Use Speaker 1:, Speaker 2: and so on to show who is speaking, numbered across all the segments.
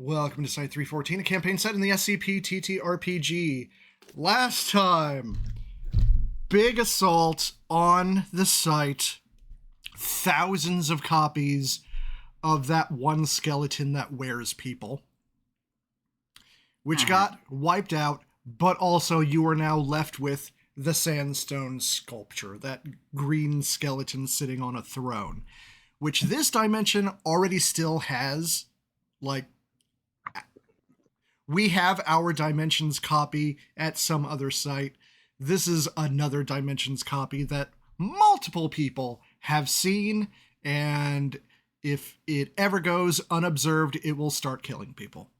Speaker 1: Welcome to Site-314, a campaign set in the SCP TTRPG. Last time, big assault on the site, thousands of copies of that one skeleton that wears people, which got wiped out, but also you are now left with the sandstone sculpture, that green skeleton sitting on a throne, which this dimension already still has, like, we have our Dimensions copy at some other site. This is another Dimensions copy that multiple people have seen, and if it ever goes unobserved, it will start killing people.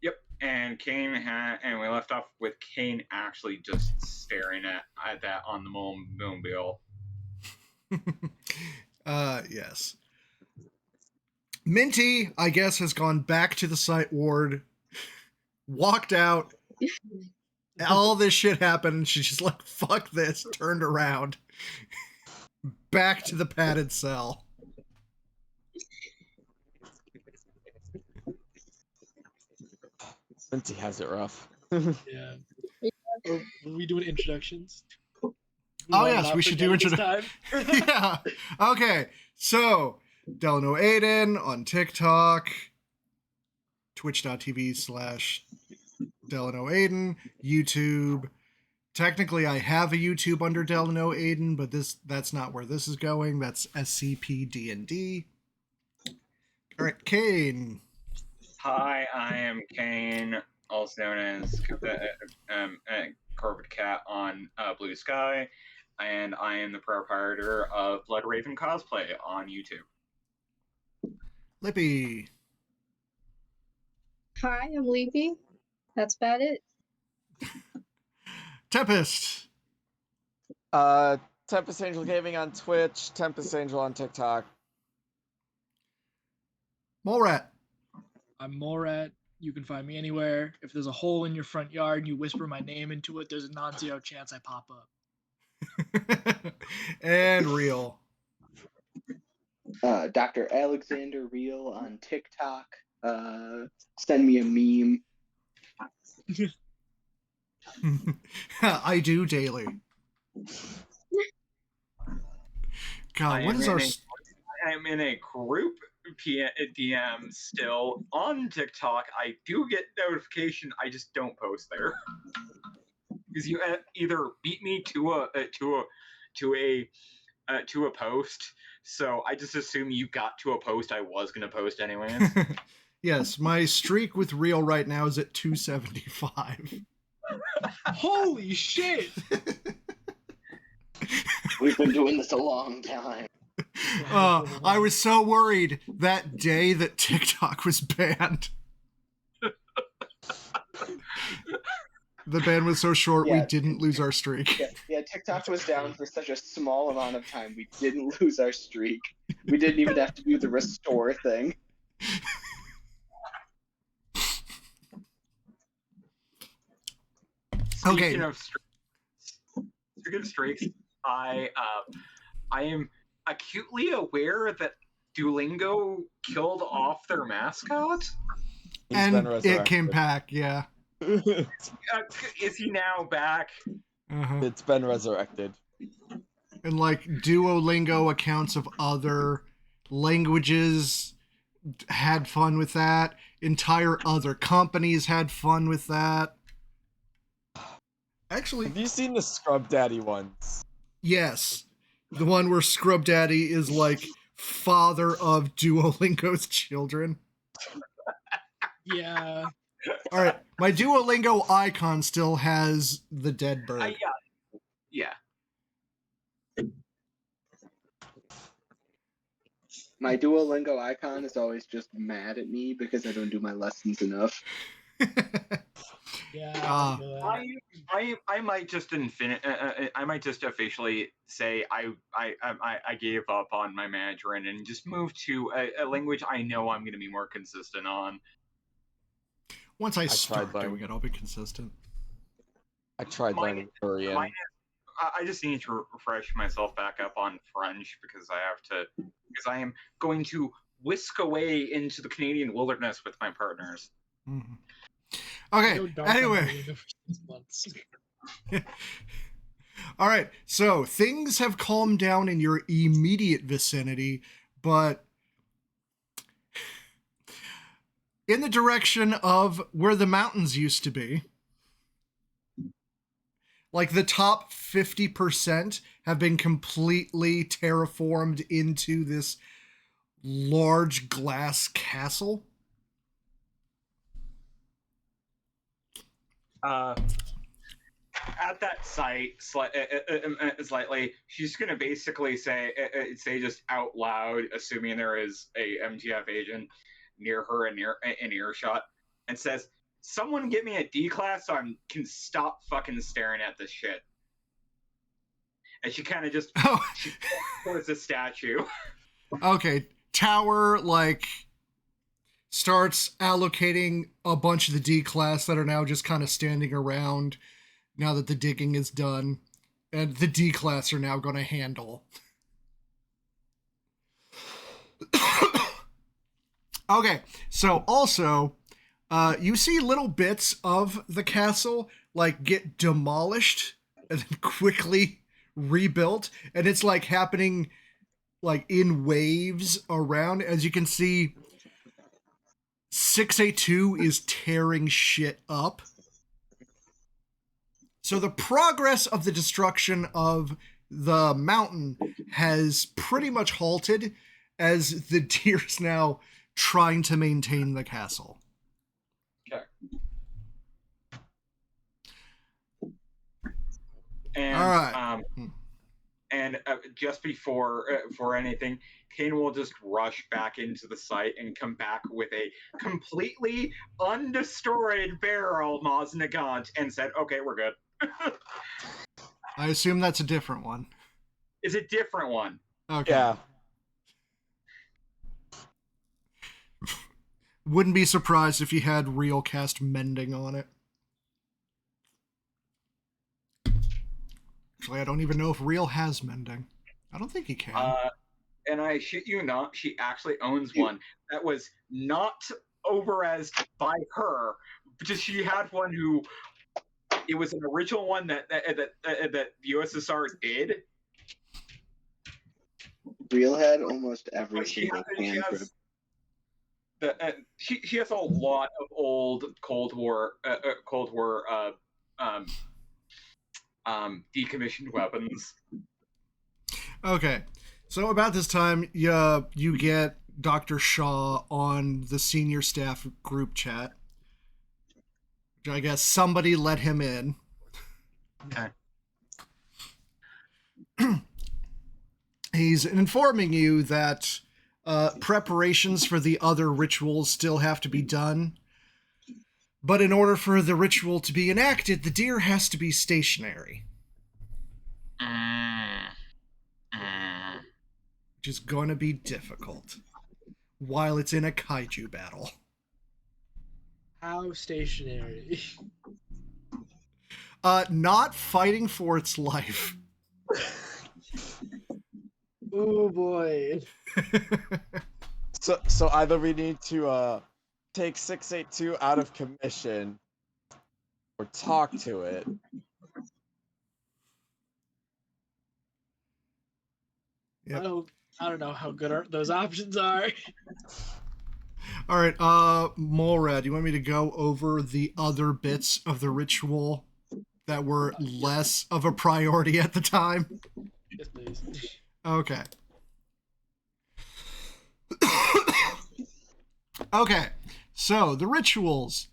Speaker 2: Yep, and and we left off with Kane actually just staring at that on the moonbill.
Speaker 1: Yes. Minty, I guess, has gone back to the site ward, walked out, all this shit happened, and she's just like, fuck this, turned around, back to the padded cell.
Speaker 3: Minty has it rough.
Speaker 4: Yeah. Are we doing introductions?
Speaker 1: Oh, yes, we should do introductions. Yeah. Okay, so, Delano Aiden on TikTok, twitch.tv/Delano Aiden, YouTube. Technically, I have a YouTube under Delano Aiden, but that's not where this is going. That's SCP D&D. All right, Kane.
Speaker 2: Hi, I am Kane, also known as Corporate Cat on Blue Sky, and I am the proprietor of Blood Raven Cosplay on YouTube.
Speaker 1: Lippy.
Speaker 5: Hi, I'm Leafy. That's about it.
Speaker 1: Tempest.
Speaker 3: Tempest Angel Gaming on Twitch, Tempest Angel on TikTok.
Speaker 1: Morat.
Speaker 4: I'm Morat. You can find me anywhere. If there's a hole in your front yard and you whisper my name into it, there's a non-zero chance I pop up.
Speaker 1: And Real.
Speaker 6: Dr. Alexander Real on TikTok. Send me a meme.
Speaker 1: I do daily. God, what is our...
Speaker 2: I'm in a group DM still on TikTok. I do get notification. I just don't post there because you either beat me to a post. So I just assume you got to a post I was gonna post anyways.
Speaker 1: Yes, my streak with Real right now is at 275.
Speaker 4: Holy shit!
Speaker 6: We've been doing this a long time.
Speaker 1: I was so worried that day that TikTok was banned. The ban was so short, we didn't lose our streak.
Speaker 6: Yeah, TikTok was down for such a small amount of time, we didn't lose our streak. We didn't even have to do the restore thing.
Speaker 2: Speaking of streaks, I am acutely aware that Duolingo killed off their mascot.
Speaker 1: And it came back, yeah.
Speaker 2: Is he now back?
Speaker 3: It's been resurrected.
Speaker 1: And like Duolingo accounts of other languages had fun with that. Entire other companies had fun with that. Actually,
Speaker 3: have you seen the Scrub Daddy ones?
Speaker 1: Yes. The one where Scrub Daddy is like father of Duolingo's children.
Speaker 4: Yeah.
Speaker 1: All right, my Duolingo icon still has the dead bird.
Speaker 2: Yeah.
Speaker 6: My Duolingo icon is always just mad at me because I don't do my lessons enough.
Speaker 4: Yeah.
Speaker 2: I might just I might just officially say I gave up on my Mandarin and just move to a language I know I'm going to be more consistent on.
Speaker 1: Once I start doing it, I'll be consistent.
Speaker 3: I tried learning Korean.
Speaker 2: I just need to refresh myself back up on French because I am going to whisk away into the Canadian wilderness with my partners.
Speaker 1: Mhm.
Speaker 4: I
Speaker 1: Okay,
Speaker 4: go dark on
Speaker 1: anyway.
Speaker 4: Halloween for 6 months.
Speaker 1: All right, so things have calmed down in your immediate vicinity, but in the direction of where the mountains used to be, like the top 50% have been completely terraformed into this large glass castle.
Speaker 2: At that site, slightly, she's gonna basically say just out loud, assuming there is a MTF agent near her and near in earshot, and says, "Someone get me a D class so I can stop fucking staring at this shit." And she kind of just
Speaker 1: Oh,
Speaker 2: she towards the statue.
Speaker 1: okay. Tower, like, starts allocating a bunch of the D class that are now just kind of standing around now that the digging is done. And the D class are now going to handle. Okay, so also, you see little bits of the castle, like, get demolished and then quickly rebuilt. And it's, like, happening, like, in waves around. As you can see, 682 is tearing shit up. So the progress of the destruction of the mountain has pretty much halted as the deer's now trying to maintain the castle.
Speaker 2: Okay. And
Speaker 1: All right.
Speaker 2: Just before anything, Kane will just rush back into the site and come back with a completely undestroyed barrel Maz Nagant and said, "Okay, we're good."
Speaker 1: I assume that's a different one.
Speaker 2: It's a different one.
Speaker 1: Okay.
Speaker 3: Yeah.
Speaker 1: Wouldn't be surprised if you had real cast mending on it. Actually, I don't even know if real has mending. I don't think he can.
Speaker 2: And I shit you not, she actually owns one that was not over-as by her, because she had one who it was an original one that the USSR did.
Speaker 6: Real had almost every
Speaker 2: But she
Speaker 6: single hand grip.
Speaker 2: she has a lot of old Cold War decommissioned weapons.
Speaker 1: Okay. So about this time, you get Dr. Shaw on the senior staff group chat. Which I guess somebody let him in.
Speaker 2: Okay.
Speaker 1: He's informing you that preparations for the other rituals still have to be done. But in order for the ritual to be enacted, the deer has to be stationary. Which is going to be difficult while it's in a kaiju battle.
Speaker 4: How stationary?
Speaker 1: Not fighting for its life.
Speaker 4: Oh boy.
Speaker 3: So either we need to take 682 out of commission or talk to it.
Speaker 1: Yep.
Speaker 4: I don't know how good those options are.
Speaker 1: All right, Morad, you want me to go over the other bits of the ritual that were less of a priority at the time?
Speaker 4: Yes, please.
Speaker 1: Okay. Okay, so the rituals.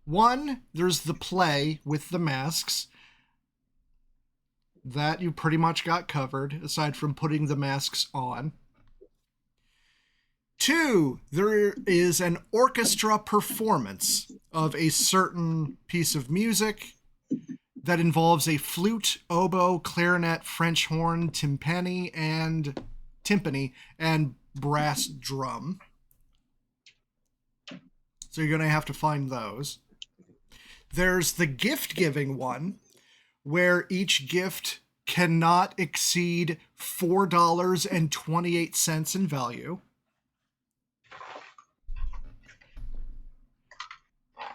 Speaker 1: One, there's the play with the masks. That you pretty much got covered, aside from putting the masks on. Two, there is an orchestra performance of a certain piece of music that involves a flute, oboe, clarinet, French horn, timpani, and brass drum. So you're going to have to find those. There's the gift-giving one, where each gift cannot exceed $4.28 in value.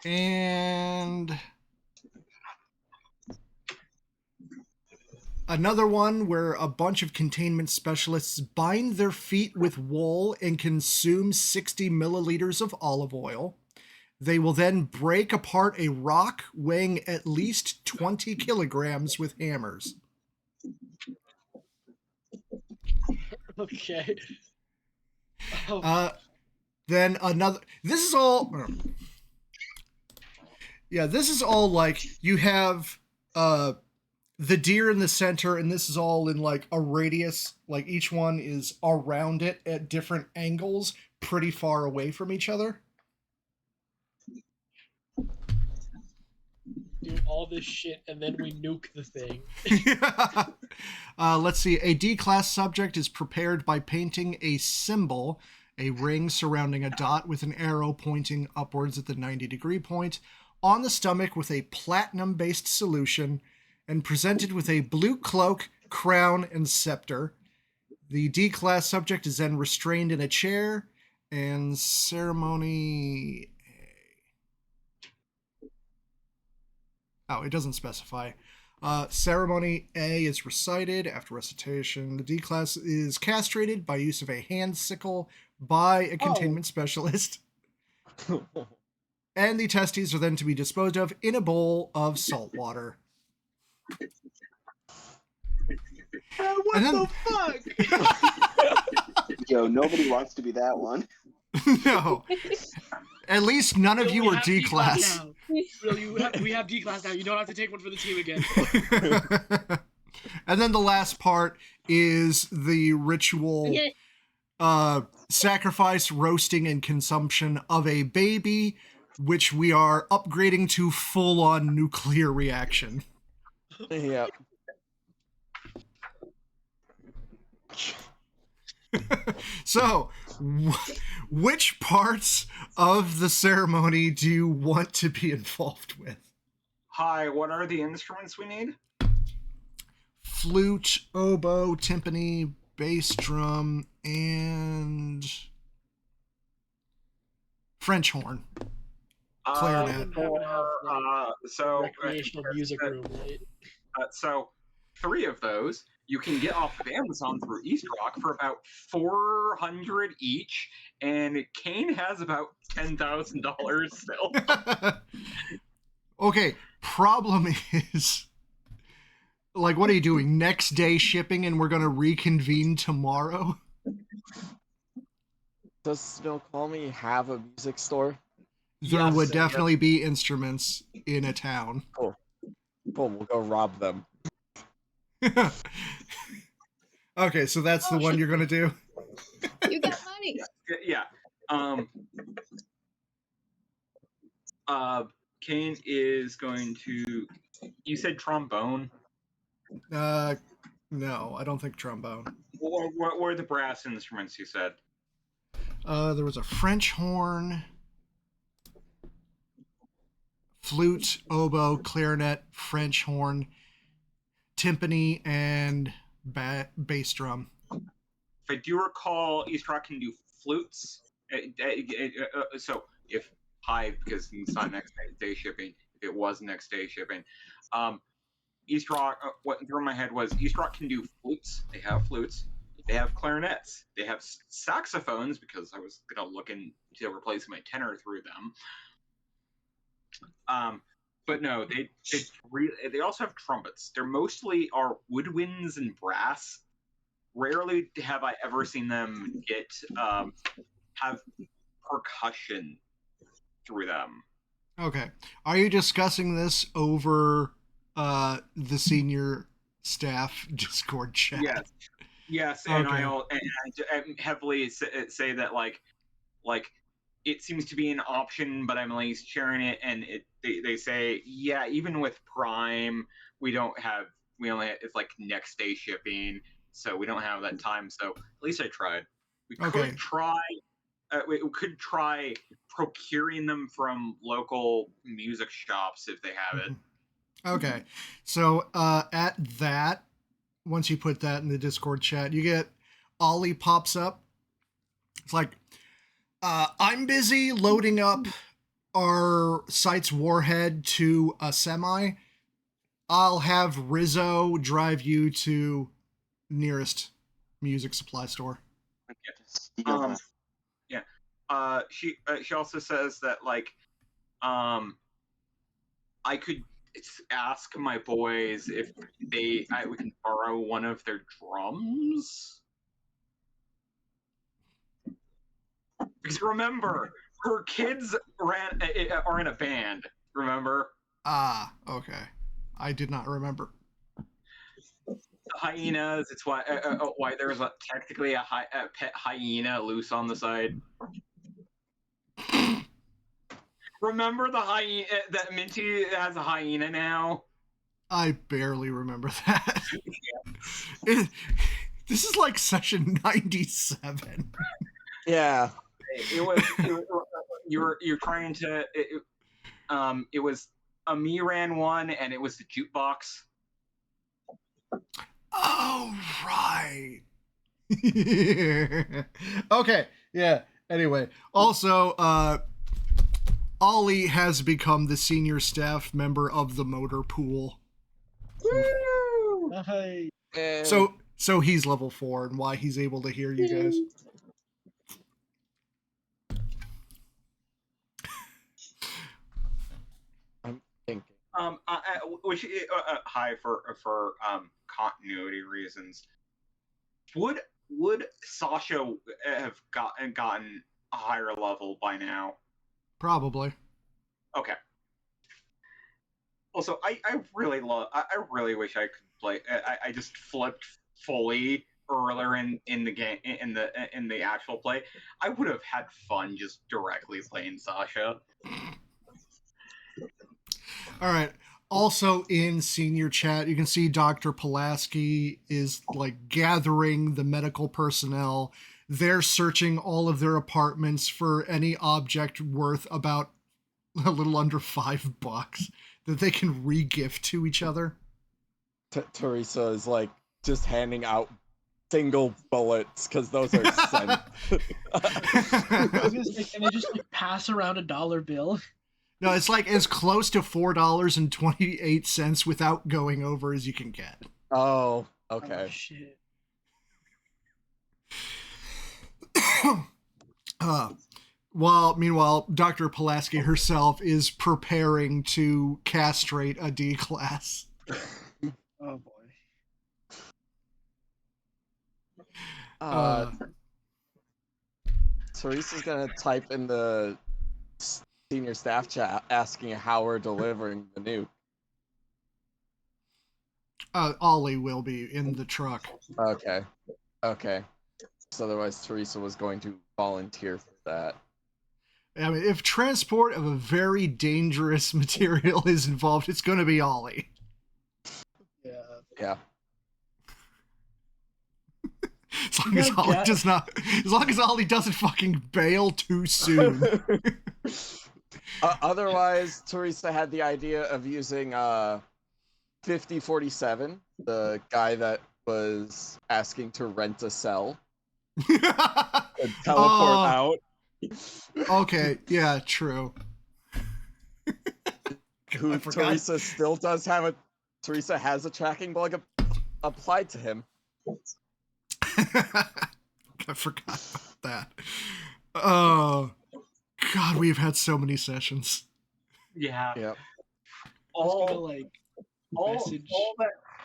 Speaker 1: And another one where a bunch of containment specialists bind their feet with wool and consume 60 milliliters of olive oil. They will then break apart a rock weighing at least 20 kilograms with hammers.
Speaker 4: Okay.
Speaker 1: Then another. This is all. Yeah, this is all like you have the deer in the center, and this is all in like a radius. Like each one is around it at different angles, pretty far away from each other.
Speaker 4: Do all this shit and then we nuke the thing.
Speaker 1: Let's see. A D-class subject is prepared by painting a symbol, a ring surrounding a dot with an arrow pointing upwards at the 90-degree point, on the stomach with a platinum-based solution, and presented with a blue cloak, crown, and scepter. The D-class subject is then restrained in a chair, and ceremony... Oh, it doesn't specify. Ceremony A is recited. After recitation, the D-class is castrated by use of a hand sickle by a containment specialist. And the testes are then to be disposed of in a bowl of salt water.
Speaker 4: What the fuck?
Speaker 6: Yo, nobody wants to be that one.
Speaker 1: No. At least none of
Speaker 4: Bill,
Speaker 1: you
Speaker 4: we
Speaker 1: are
Speaker 4: have
Speaker 1: D-class.
Speaker 4: now. Bill, we have D-class now. You don't have to take one for the team again.
Speaker 1: And then the last part is the ritual sacrifice, roasting, and consumption of a baby, which we are upgrading to full-on nuclear reaction.
Speaker 3: Yep.
Speaker 1: So, which parts of the ceremony do you want to be involved with?
Speaker 2: Hi, what are the instruments we need?
Speaker 1: Flute, oboe, timpani, bass drum, and French horn. Clarinet.
Speaker 4: Recreational music room, right?
Speaker 2: So 3 of those you can get off of Amazon through East Rock for about $400 each, and Kane has about $10,000 still.
Speaker 1: Okay, problem is, like, what are you doing? Next day shipping, and we're gonna reconvene tomorrow?
Speaker 3: Does Snoqualmie have a music store?
Speaker 1: There
Speaker 4: Yes,
Speaker 1: would
Speaker 4: and
Speaker 1: definitely be instruments in a town.
Speaker 3: Cool, we'll go rob them.
Speaker 1: Okay, so that's the one you're gonna do?
Speaker 5: You got money.
Speaker 2: Yeah. Kane is going to. You said trombone.
Speaker 1: No, I don't think trombone.
Speaker 2: What were the brass instruments you said?
Speaker 1: There was a French horn, flute, oboe, clarinet, French horn, timpani, and bass drum.
Speaker 2: If I do recall, East Rock can do flutes. So if because it's not next day shipping, if it was next day shipping, East Rock. What through my head was East Rock can do flutes. They have flutes. They have clarinets. They have saxophones because I was gonna look into replacing my tenor through them. But no, they also have trumpets. They're mostly are woodwinds and brass. Rarely have I ever seen them have percussion through them.
Speaker 1: Okay. Are you discussing this over the senior staff Discord chat?
Speaker 2: Yes, and
Speaker 1: Okay.
Speaker 2: I heavily say that like it seems to be an option, but I'm at least sharing it, and they say even with Prime it's like next day shipping, so we don't have that time. So at least I tried. We
Speaker 1: Okay.
Speaker 2: could try procuring them from local music shops if they have it.
Speaker 1: Okay. So at that, once you put that in the Discord chat, you get Ollie pops up. It's like, I'm busy loading up our site's warhead to a semi, I'll have Rizzo drive you to nearest music supply store.
Speaker 6: Steal that.
Speaker 2: She also says that like I could ask my boys if we can borrow one of their drums. Because remember, her kids are in a band. Remember?
Speaker 1: Ah, okay. I did not remember.
Speaker 2: The hyenas. It's why there's technically a pet hyena loose on the side. Remember the hyena that Minty has a hyena now?
Speaker 1: I barely remember that. This is like session 97.
Speaker 3: Yeah.
Speaker 2: It was you're trying to. It was a Miran one, and it was the jukebox.
Speaker 1: Oh, right. Okay, yeah. Anyway, also, Ollie has become the senior staff member of the motor pool.
Speaker 2: Woo!
Speaker 4: Hey.
Speaker 1: So he's level 4, and why he's able to hear you guys.
Speaker 3: I'm thinking.
Speaker 2: Which high for continuity reasons. Would Sasha have gotten a higher level by now?
Speaker 1: Probably.
Speaker 2: Okay. Also, I really wish I could play. I just flipped fully earlier in the game in the actual play. I would have had fun just directly playing Sasha.
Speaker 1: All right. Also in senior chat, you can see Dr. Pulaski is like gathering the medical personnel. They're searching all of their apartments for any object worth about a little under $5 that they can re-gift to each other.
Speaker 3: Teresa is like just handing out single bullets because those are cents.
Speaker 4: I was gonna say, can I just like pass around a dollar bill?
Speaker 1: No, it's like as close to $4.28 without going over as you can get.
Speaker 3: Oh,
Speaker 4: Oh,
Speaker 3: okay.
Speaker 4: shit.
Speaker 1: Meanwhile, Dr. Pulaski herself is preparing to castrate a D class.
Speaker 4: Oh boy.
Speaker 3: Teresa's gonna type in the senior staff chat asking how we're delivering the nuke.
Speaker 1: Ollie will be in the truck.
Speaker 3: Okay. So otherwise Teresa was going to volunteer for that.
Speaker 1: I mean, if transport of a very dangerous material is involved, it's going to be Ollie.
Speaker 3: Yeah.
Speaker 1: As long as Ollie doesn't fucking bail too soon.
Speaker 3: Otherwise, Teresa had the idea of using 5047, the guy that was asking to rent a cell and teleport out.
Speaker 1: Okay, yeah, true.
Speaker 3: Who Teresa still does have a. Teresa has a tracking bug applied to him.
Speaker 1: I forgot about that. Oh, God, we've had so many sessions.
Speaker 2: Yeah.
Speaker 3: Yep.
Speaker 2: All
Speaker 4: Message.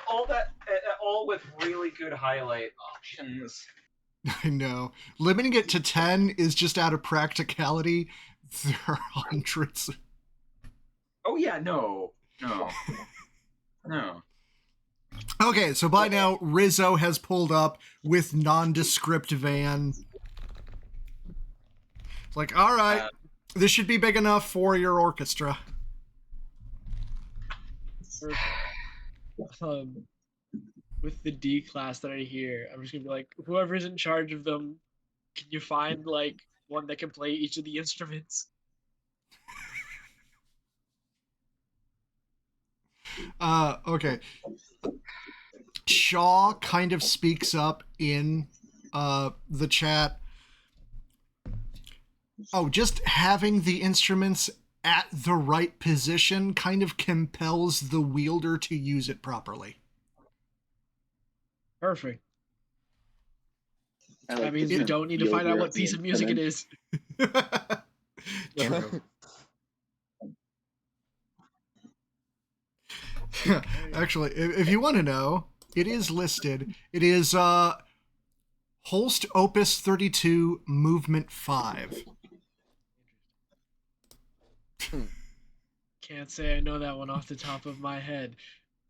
Speaker 2: all with really good highlight options.
Speaker 1: I know. Limiting it to 10 is just out of practicality. There are hundreds.
Speaker 2: Oh yeah, no.
Speaker 1: Okay, so by now, Rizzo has pulled up with nondescript van. It's like, all right, this should be big enough for your orchestra.
Speaker 4: With the D class that I hear, I'm just gonna be like, whoever's in charge of them, can you find like one that can play each of the instruments?
Speaker 1: Okay. Shaw kind of speaks up in the chat. Oh, just having the instruments at the right position kind of compels the wielder to use it properly.
Speaker 4: Perfect.
Speaker 6: I like
Speaker 4: That means
Speaker 6: the
Speaker 4: we
Speaker 6: term
Speaker 4: don't need to find out
Speaker 6: wielder
Speaker 4: what
Speaker 6: of the
Speaker 4: piece of music it
Speaker 6: instrument.
Speaker 4: is.
Speaker 1: True. Actually, if you want to know, it is listed. It is Holst Opus 32 Movement 5.
Speaker 4: Can't say I know that one off the top of my head.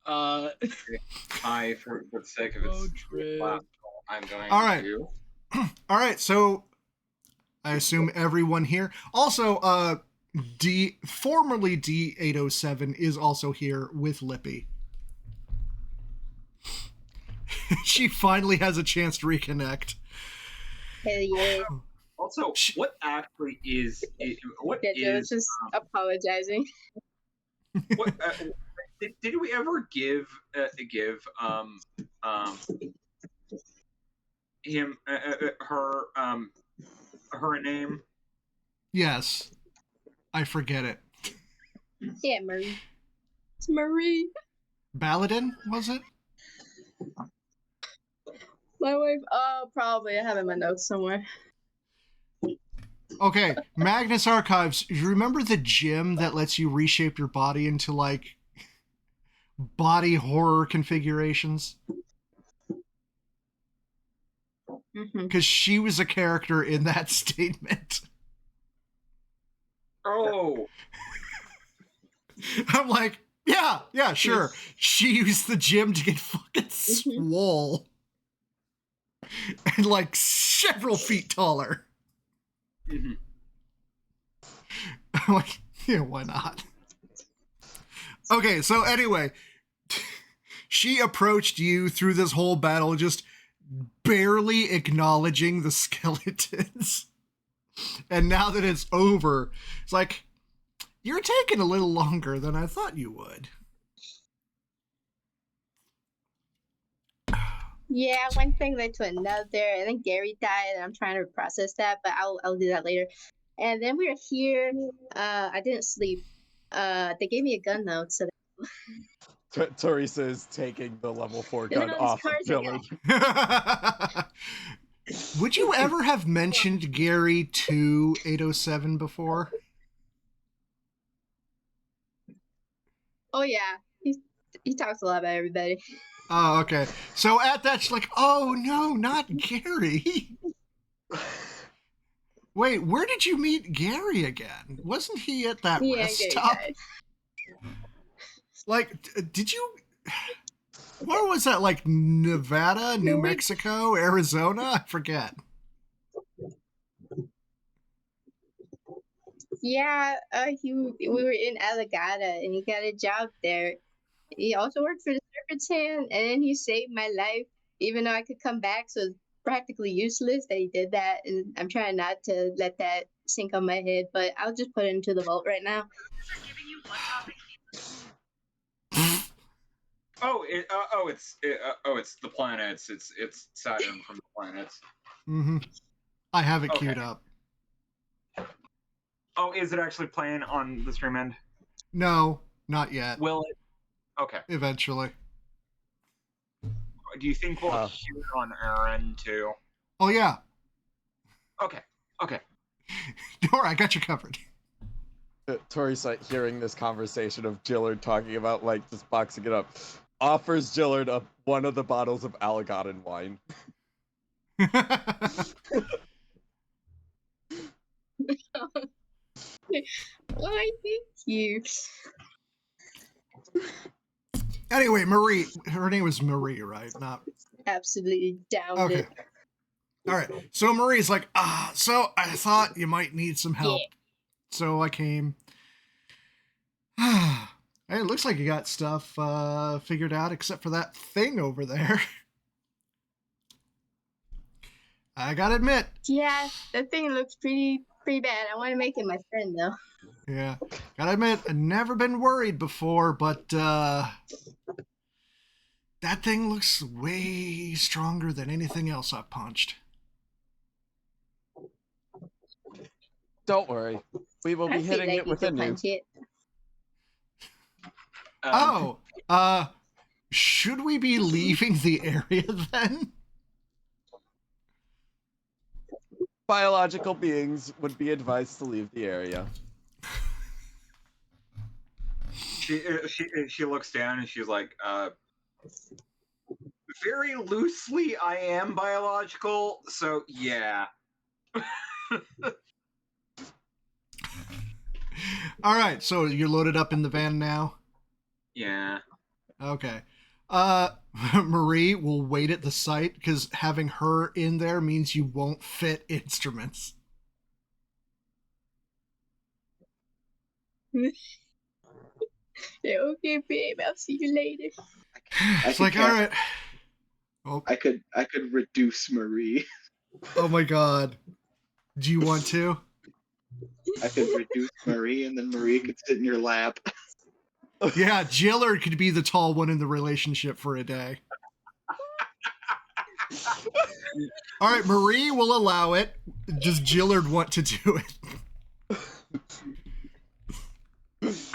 Speaker 2: For the sake of
Speaker 4: Road
Speaker 2: its
Speaker 4: trip.
Speaker 2: last call, I'm going
Speaker 1: All right.
Speaker 2: to.
Speaker 1: All right, so I assume everyone here. Also, formerly D807 is also here with Lippy. She finally has a chance to reconnect.
Speaker 5: Hell yeah.
Speaker 2: Also, what actually is it? What
Speaker 5: Yeah, I was
Speaker 2: is?
Speaker 5: just apologizing.
Speaker 2: What did we ever give him her her a name?
Speaker 1: Yes. I forget it.
Speaker 5: Yeah, Marie. It's Marie.
Speaker 1: Baladin, was it?
Speaker 5: My wife. Oh, probably. I have it in my notes somewhere.
Speaker 1: Okay, Magnus Archives, you remember the gym that lets you reshape your body into, like, body horror configurations?
Speaker 5: Mm-hmm.
Speaker 1: Because she was a character in that statement.
Speaker 2: Oh,
Speaker 1: I'm like, yeah, sure. She used the gym to get fucking swole. And, like, several feet taller.
Speaker 2: mhm.
Speaker 1: I'm like, yeah, why not? Okay, so anyway, she approached you through this whole battle, just barely acknowledging the skeletons. And now that it's over, it's like, you're taking a little longer than I thought you would.
Speaker 5: Yeah, one thing led to another. And then Gary died, and I'm trying to process that, but I'll do that later. And then we were here. I didn't sleep. They gave me a gun though, so
Speaker 3: Teresa is taking the level 4
Speaker 5: Look at
Speaker 3: gun
Speaker 5: all these
Speaker 3: off of
Speaker 5: cars I got.
Speaker 3: Dillard.
Speaker 1: Would you ever have mentioned Gary to 807 before?
Speaker 5: Oh yeah, he talks a lot about everybody.
Speaker 1: Oh, okay. So at that, she's like, oh no, not Gary. Wait, where did you meet Gary again? Wasn't he at that
Speaker 5: Yeah,
Speaker 1: rest
Speaker 5: Gary
Speaker 1: stop?
Speaker 5: died.
Speaker 1: Like, did you... Where was that? Like, Nevada, New Mexico, Arizona? I forget.
Speaker 5: Yeah, we were in Alamogordo, and he got a job there. He also worked for the Serpentine, and then he saved my life, even though I could come back. So it's practically useless that he did that, and I'm trying not to let that sink on my head. But I'll just put it into the vault right now.
Speaker 2: It's the planets. It's Saturn from the planets.
Speaker 1: Mm-hmm. I have it
Speaker 2: Okay.
Speaker 1: queued up.
Speaker 2: Oh, is it actually playing on the stream end?
Speaker 1: No, not yet.
Speaker 2: Will it? Okay.
Speaker 1: Eventually.
Speaker 2: Do you think we'll hear it on our end too?
Speaker 1: Oh, yeah.
Speaker 2: Okay.
Speaker 1: Don't worry, I got you covered.
Speaker 3: Teresa, hearing this conversation of Gillard talking about, like, just boxing it up, offers Gillard one of the bottles of Alagadon wine.
Speaker 5: Why, thank you.
Speaker 1: Anyway, Marie. Her name was Marie, right? Not...
Speaker 5: Absolutely down
Speaker 1: Okay.
Speaker 5: it.
Speaker 1: All right. So Marie's like, so I thought you might need some help.
Speaker 5: Yeah.
Speaker 1: So I came. Hey, it looks like you got stuff figured out, except for that thing over there. I gotta admit.
Speaker 5: Yeah, that thing looks pretty bad. I want to make it my friend though.
Speaker 1: Yeah, gotta admit, I've never been worried before, but that thing looks way stronger than anything else I've punched.
Speaker 3: Don't worry. We will be
Speaker 5: I feel
Speaker 3: hitting
Speaker 5: like
Speaker 3: it
Speaker 5: you
Speaker 3: with a
Speaker 5: could
Speaker 3: nuke.
Speaker 5: punch it.
Speaker 1: Should we be leaving the area then?
Speaker 3: Biological beings would be advised to leave the area.
Speaker 2: She looks down and she's like, very loosely, I am biological, so yeah.
Speaker 1: All right, so you're loaded up in the van now?
Speaker 2: Yeah.
Speaker 1: Okay. Marie will wait at the site because having her in there means you won't fit instruments.
Speaker 5: Yeah, okay, babe. I'll see you later.
Speaker 1: It's like, all right. Oh,
Speaker 6: I could reduce Marie.
Speaker 1: oh my god. Do you want to?
Speaker 6: I could reduce Marie, and then Marie could sit in your lap.
Speaker 1: Yeah, Jillard could be the tall one in the relationship for a day. All right, Marie will allow it. Does Jillard want to do it?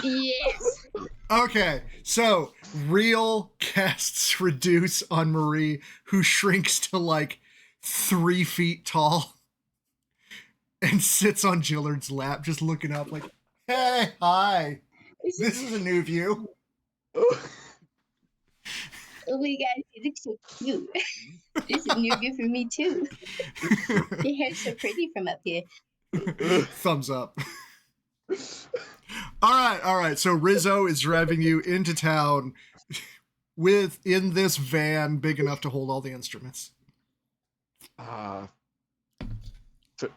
Speaker 5: Yes.
Speaker 1: Okay, so Real casts Reduce on Marie, who shrinks to like 3 feet tall and sits on Jillard's lap, just looking up like, hey, hi. This is a new view.
Speaker 5: Oh my god, you look so cute. This is a new view for me too. Your hair's so pretty from up here.
Speaker 1: Thumbs up. All right. So Rizzo is driving you into town in this van big enough to hold all the instruments.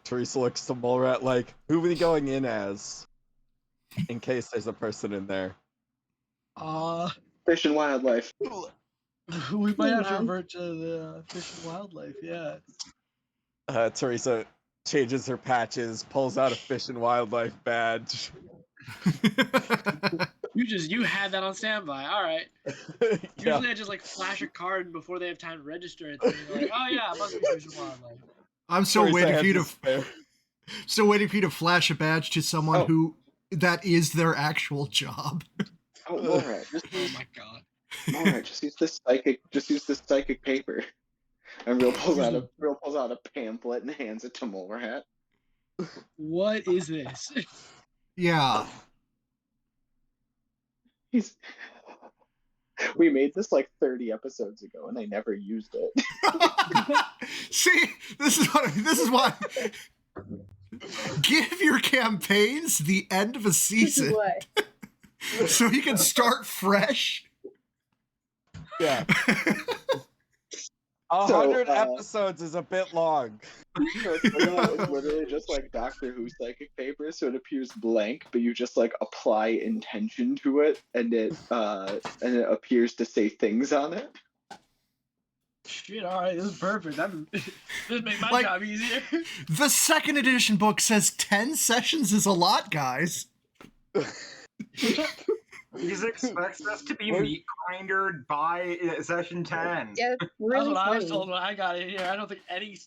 Speaker 3: Teresa looks to Mulrat like, who are we going in as? In case there's a person in there.
Speaker 6: Fish and wildlife.
Speaker 4: We might have to
Speaker 5: Mom.
Speaker 4: revert to the fish and wildlife, yeah.
Speaker 3: Teresa changes her patches, pulls out a fish and wildlife badge.
Speaker 4: You had that on standby. All right.
Speaker 3: Yeah.
Speaker 4: Usually I just like flash a card before they have time to register it. And you're like, oh yeah, it must be fish and wildlife.
Speaker 1: I'm still
Speaker 3: Teresa
Speaker 1: waiting for you
Speaker 3: has
Speaker 1: to
Speaker 3: a spare.
Speaker 1: still waiting for you to flash a badge to someone
Speaker 6: Oh.
Speaker 1: who that is their actual job.
Speaker 6: Oh, Mulrat,
Speaker 4: Oh my god.
Speaker 6: Mulrat, just use this psychic paper. And Real pulls out a pamphlet and hands it to Mulrat.
Speaker 4: What is this?
Speaker 1: Yeah.
Speaker 6: We made this like 30 episodes ago, and I never used it.
Speaker 1: See, this is why. Give your campaigns the end of a season
Speaker 5: What?
Speaker 1: so you can start fresh.
Speaker 3: Yeah.
Speaker 6: So,
Speaker 3: 100 episodes is a bit long.
Speaker 6: So it's literally just like Doctor Who psychic paper, so it appears blank, but you just like apply intention to it, and it appears to say things on it.
Speaker 4: Shit, alright, this is perfect. This make my
Speaker 1: Like-
Speaker 4: job easier.
Speaker 1: The second edition book says 10 sessions is a lot, guys.
Speaker 2: He expects us to be meat grindered by session 10.
Speaker 5: Yeah,
Speaker 4: That's
Speaker 5: really
Speaker 4: what I was
Speaker 5: funny.
Speaker 4: told when I got in here. I don't think any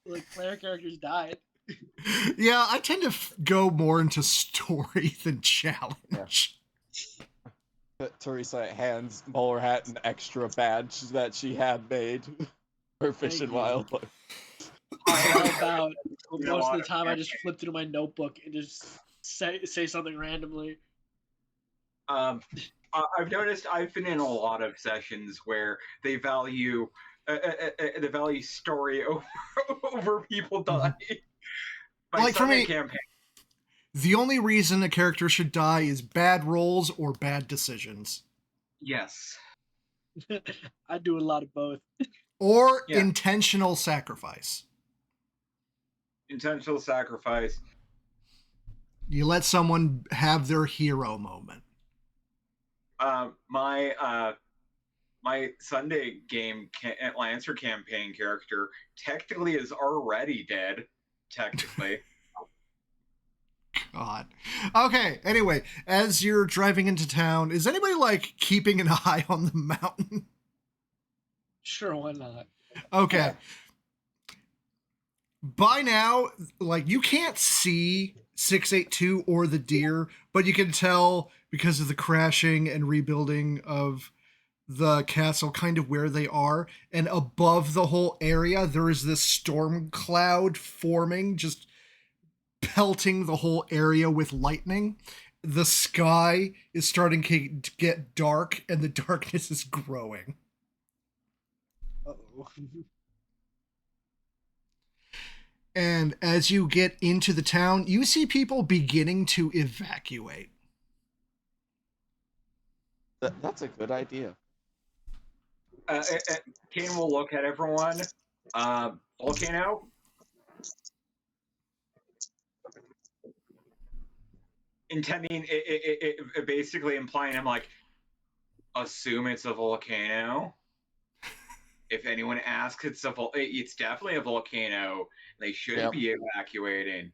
Speaker 4: like player characters died.
Speaker 1: Yeah, I tend to go more into story than challenge.
Speaker 3: Teresa hands Mulrat an extra badge that she had made for fish and
Speaker 4: Thank you.
Speaker 3: wildlife.
Speaker 4: I help out. But
Speaker 2: You know
Speaker 4: most of the
Speaker 2: what?
Speaker 4: time, I just flip through my notebook and just say something randomly.
Speaker 2: I've noticed I've been in a lot of sessions where they value story over people dying. By
Speaker 1: Like, for
Speaker 2: Sunday
Speaker 1: me-
Speaker 2: campaign,
Speaker 1: The only reason a character should die is bad rolls or bad decisions.
Speaker 2: yes.
Speaker 4: I do a lot of both.
Speaker 1: Or
Speaker 2: Yeah.
Speaker 1: intentional sacrifice.
Speaker 2: Intentional sacrifice.
Speaker 1: You let someone have their hero moment.
Speaker 2: My Sunday game Lancer campaign character technically is already dead. Technically.
Speaker 1: God. Okay, anyway, as you're driving into town, is anybody, like, keeping an eye on the mountain?
Speaker 4: Sure, why not?
Speaker 1: Okay. By now, like, you can't see 682 or the deer, but you can tell because of the crashing and rebuilding of the castle kind of where they are. And above the whole area, there is this storm cloud forming, just pelting the whole area with lightning. The sky is starting to get dark, and the darkness is growing.
Speaker 4: Uh-oh.
Speaker 1: And as you get into the town, you see people beginning to evacuate.
Speaker 3: That's a good idea.
Speaker 2: Kane will look at everyone. Volcano? Intending, it basically implying I'm like, assume it's a volcano. If anyone asks, it's definitely a volcano. They should be evacuating.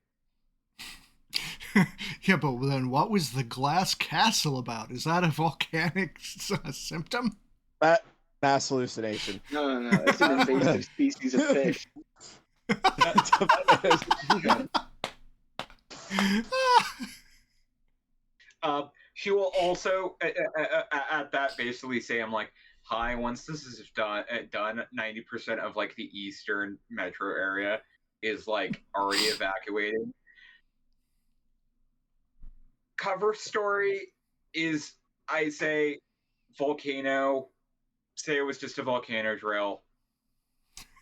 Speaker 1: Yeah, but then what was the glass castle about? Is that a volcanic symptom?
Speaker 3: Mass hallucination.
Speaker 6: No. It's an invasive species of fish.
Speaker 2: She will also at that basically say, I'm like, hi, once this is done 90% of like the eastern metro area is like already evacuated. Cover story is, I say, volcano. Say it was just a volcano drill.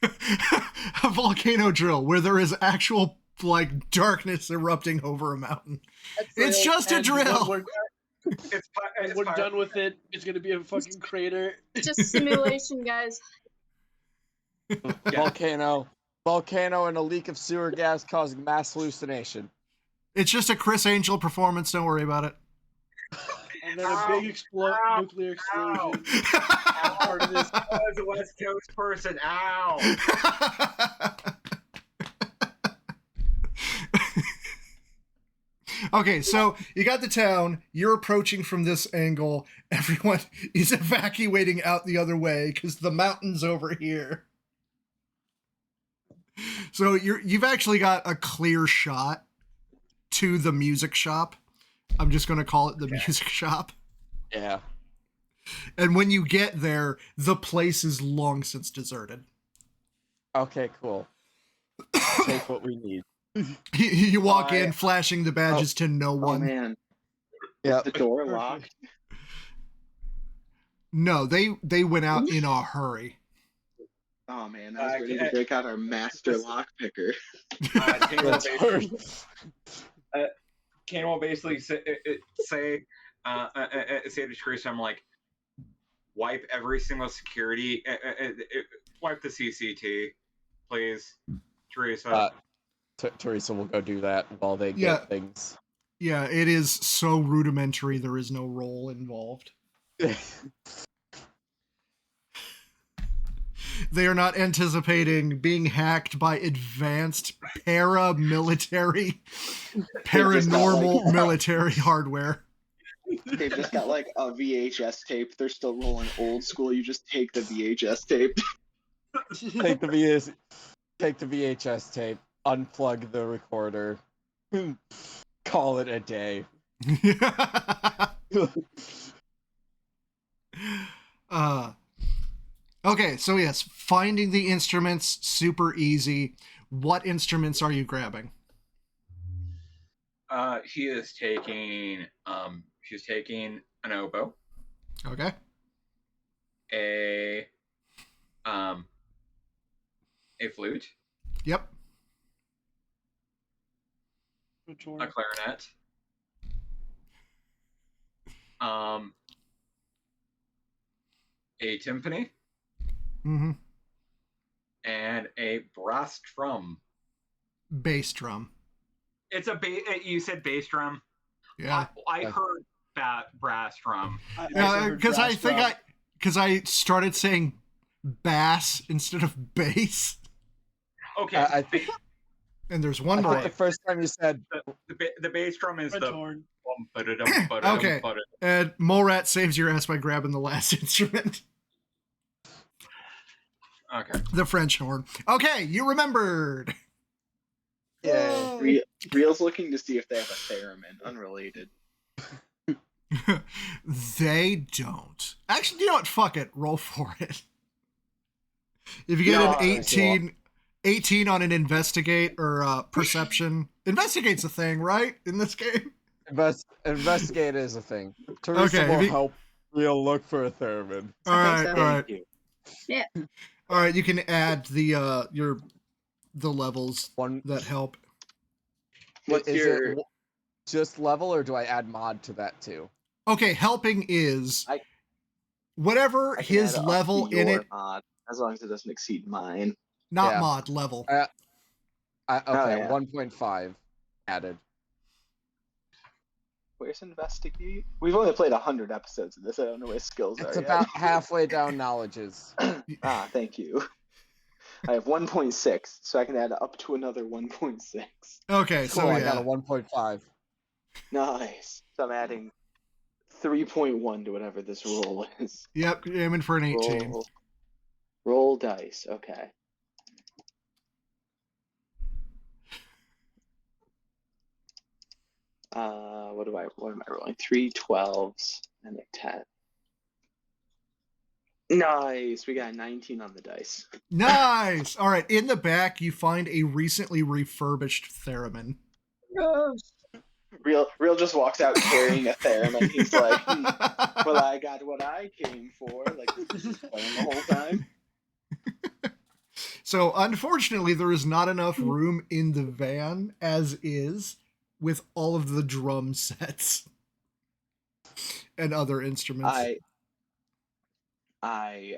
Speaker 1: A volcano drill where there is actual like darkness erupting over a mountain. It's just a drill.
Speaker 4: When we're done with it, it's gonna be a fucking crater.
Speaker 5: Just simulation, guys.
Speaker 3: Volcano and a leak of sewer gas causing mass hallucination.
Speaker 1: It's just a Chris Angel performance. Don't worry about it.
Speaker 4: And then a big nuclear explosion.
Speaker 2: Part of this was a West Coast person. Ow!
Speaker 1: Okay, so you got the town. You're approaching from this angle. Everyone is evacuating out the other way because the mountain's over here. So you've actually got a clear shot to the music shop. I'm just going to call it the music shop.
Speaker 3: Yeah.
Speaker 1: And when you get there, the place is long since deserted.
Speaker 3: Okay, cool. Take what we need.
Speaker 1: You walk in, flashing the badges to no one.
Speaker 6: Oh man.
Speaker 3: Yeah.
Speaker 6: Is the door locked?
Speaker 1: No, they went out in a hurry.
Speaker 6: Oh man, I was ready to break out our master lockpicker.
Speaker 2: Kane will basically say to Teresa, I'm like, wipe every single security, wipe the CCT, please, Teresa.
Speaker 3: Teresa will go do that while they get things.
Speaker 1: Yeah, it is so rudimentary. There is no role involved. They are not anticipating being hacked by advanced paranormal military hardware.
Speaker 6: They've just got like a VHS tape. They're still rolling old school. You just take the VHS tape.
Speaker 3: Take the VHS tape, unplug the recorder, call it a day.
Speaker 1: Okay, so yes, finding the instruments, super easy. What instruments are you grabbing?
Speaker 2: She's taking an oboe.
Speaker 1: Okay.
Speaker 2: A flute.
Speaker 1: Yep.
Speaker 2: A clarinet. A timpani.
Speaker 1: Mm-hmm.
Speaker 2: And a brass drum.
Speaker 1: Bass drum.
Speaker 2: It's you said bass drum.
Speaker 1: Yeah.
Speaker 2: I heard that brass drum.
Speaker 1: Because I started saying bass instead of bass.
Speaker 2: Okay.
Speaker 1: And there's one
Speaker 3: more.
Speaker 1: more.
Speaker 3: The first time you said
Speaker 2: the bass drum is the
Speaker 4: horn.
Speaker 1: Okay. And Morat saves your ass by grabbing the last instrument.
Speaker 2: Okay.
Speaker 1: The French horn. Okay, you remembered.
Speaker 3: Yeah.
Speaker 6: Real's looking to see if they have a theremin, unrelated.
Speaker 1: They don't. Actually, you know what? Fuck it. Roll for it. If you get an
Speaker 6: Nice.
Speaker 1: 18 on an investigate or perception, investigate's a thing, right? In this game?
Speaker 3: Investigate is a thing. Teresa
Speaker 1: Okay,
Speaker 3: will
Speaker 1: if you-
Speaker 3: help Real look for a theremin.
Speaker 1: All
Speaker 5: I
Speaker 1: right,
Speaker 5: think
Speaker 1: all
Speaker 5: so.
Speaker 1: right.
Speaker 6: you.
Speaker 1: All right, you can add the the levels
Speaker 3: One.
Speaker 1: that help.
Speaker 6: What's
Speaker 3: is
Speaker 6: your-
Speaker 3: it just level, or do I add mod to that too?
Speaker 1: Okay, helping is
Speaker 6: I-
Speaker 1: whatever
Speaker 6: I can
Speaker 1: his
Speaker 6: add it up
Speaker 1: level
Speaker 6: to
Speaker 1: in
Speaker 6: your
Speaker 1: it,
Speaker 6: mod, as long as it doesn't exceed mine.
Speaker 1: not
Speaker 3: Yeah.
Speaker 1: mod level.
Speaker 3: Okay,
Speaker 6: yeah.
Speaker 3: 1.5 added.
Speaker 6: Where's investigate? We've only played 100 episodes of this. I don't know where skills
Speaker 3: It's
Speaker 6: are
Speaker 3: about halfway down knowledges.
Speaker 6: yet. Thank you. I have 1.6, so I can add up to another 1.6.
Speaker 1: Okay,
Speaker 3: Cool,
Speaker 1: so
Speaker 3: I got a
Speaker 1: yeah.
Speaker 3: 1.5.
Speaker 6: Nice. So I'm adding 3.1 to whatever this roll is.
Speaker 1: Yep, you're aiming for an 18.
Speaker 6: Roll dice. Okay. What am I rolling? 3 12s and a 10. Nice. We got a 19 on the dice.
Speaker 1: Nice. All right, in the back you find a recently refurbished theremin.
Speaker 6: Real just walks out carrying a theremin. He's like, well, I got what I came for. Like, this is playing the whole time.
Speaker 1: So unfortunately, there is not enough room in the van as is with all of the drum sets and other instruments.
Speaker 6: I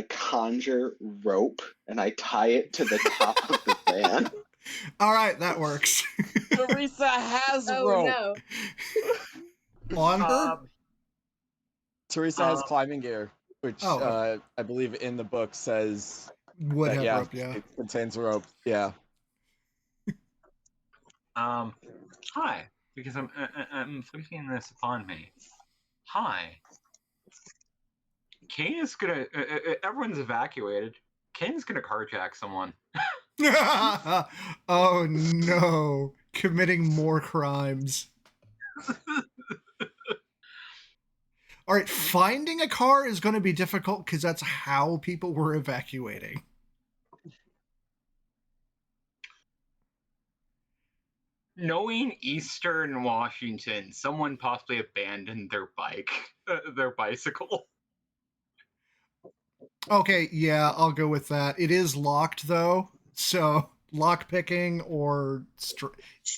Speaker 6: conjure rope and I tie it to the top of the van.
Speaker 1: All right, that works.
Speaker 3: Teresa has
Speaker 5: Oh
Speaker 3: rope.
Speaker 5: no.
Speaker 1: On her?
Speaker 3: Teresa has climbing gear, which
Speaker 1: Oh.
Speaker 3: I believe in the book says
Speaker 1: Would
Speaker 3: that,
Speaker 1: have rope, yeah.
Speaker 3: it contains rope. Yeah.
Speaker 2: Hi, because I'm flicking this upon me. Hi. Kane is gonna. Everyone's evacuated. Kane's gonna carjack someone.
Speaker 1: Oh no. Committing more crimes. All right, finding a car is going to be difficult because that's how people were evacuating.
Speaker 2: Knowing Eastern Washington, someone possibly abandoned their their bicycle.
Speaker 1: Okay, yeah, I'll go with that. It is locked though, so lockpicking or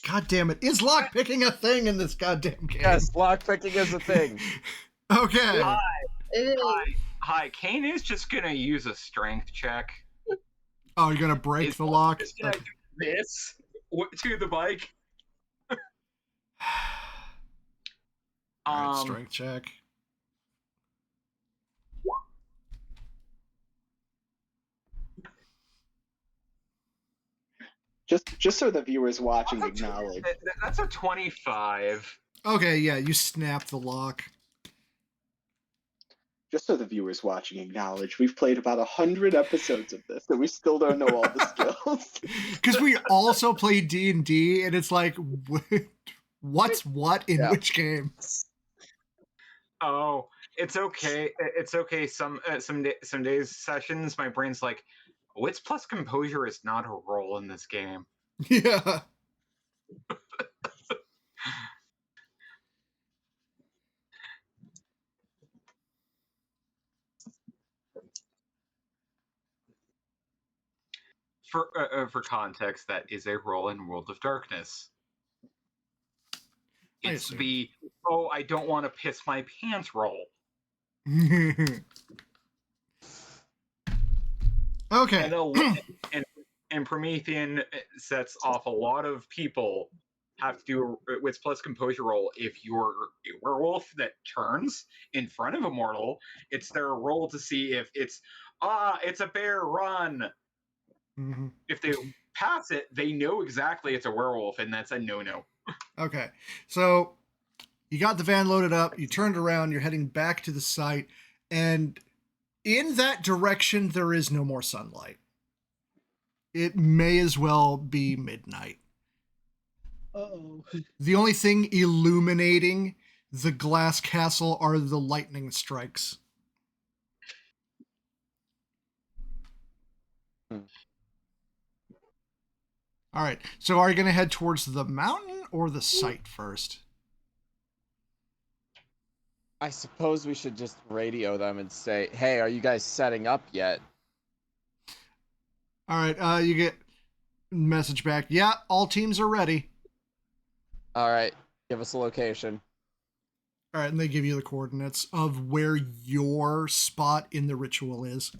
Speaker 1: God damn it, is lockpicking a thing in this goddamn game?
Speaker 3: Yes, lockpicking is a thing.
Speaker 1: Okay.
Speaker 5: It is.
Speaker 2: Hi. Kane is just gonna use a strength check.
Speaker 1: Oh, you're gonna break the lock?
Speaker 2: Just gonna do this to the bike.
Speaker 1: All right, strength check.
Speaker 6: Just so the viewers watching acknowledge.
Speaker 2: That's a 25.
Speaker 1: Okay, yeah, you snap the lock.
Speaker 6: Just so the viewers watching acknowledge, we've played about 100 episodes of this, and we still don't know all the skills.
Speaker 1: Because we also play D&D, and it's like, what's what in which game?
Speaker 2: Oh, it's okay. It's okay. Some days sessions, my brain's like, wits plus composure is not a role in this game.
Speaker 1: Yeah.
Speaker 2: For context, that is a role in World of Darkness. It's the I don't want to piss my pants role.
Speaker 1: Okay.
Speaker 2: And Promethean sets off a lot of people have to do wits plus composure roll. If you're a werewolf that turns in front of a mortal, it's their role to see if it's a bear, run.
Speaker 1: Mm-hmm.
Speaker 2: If they pass it, they know exactly it's a werewolf, and that's a no-no.
Speaker 1: Okay, so you got the van loaded up, you turned around, you're heading back to the site, and in that direction, there is no more sunlight. it may as well be midnight.
Speaker 4: Uh-oh.
Speaker 1: The only thing illuminating the glass castle are the lightning strikes. All right. So are you going to head towards the mountain or the site first?
Speaker 3: I suppose we should just radio them and say, "Hey, are you guys setting up yet?"
Speaker 1: All right. You get message back. Yeah, all teams are ready.
Speaker 3: All right, give us a location.
Speaker 1: All right, and they give you the coordinates of where your spot in the ritual is.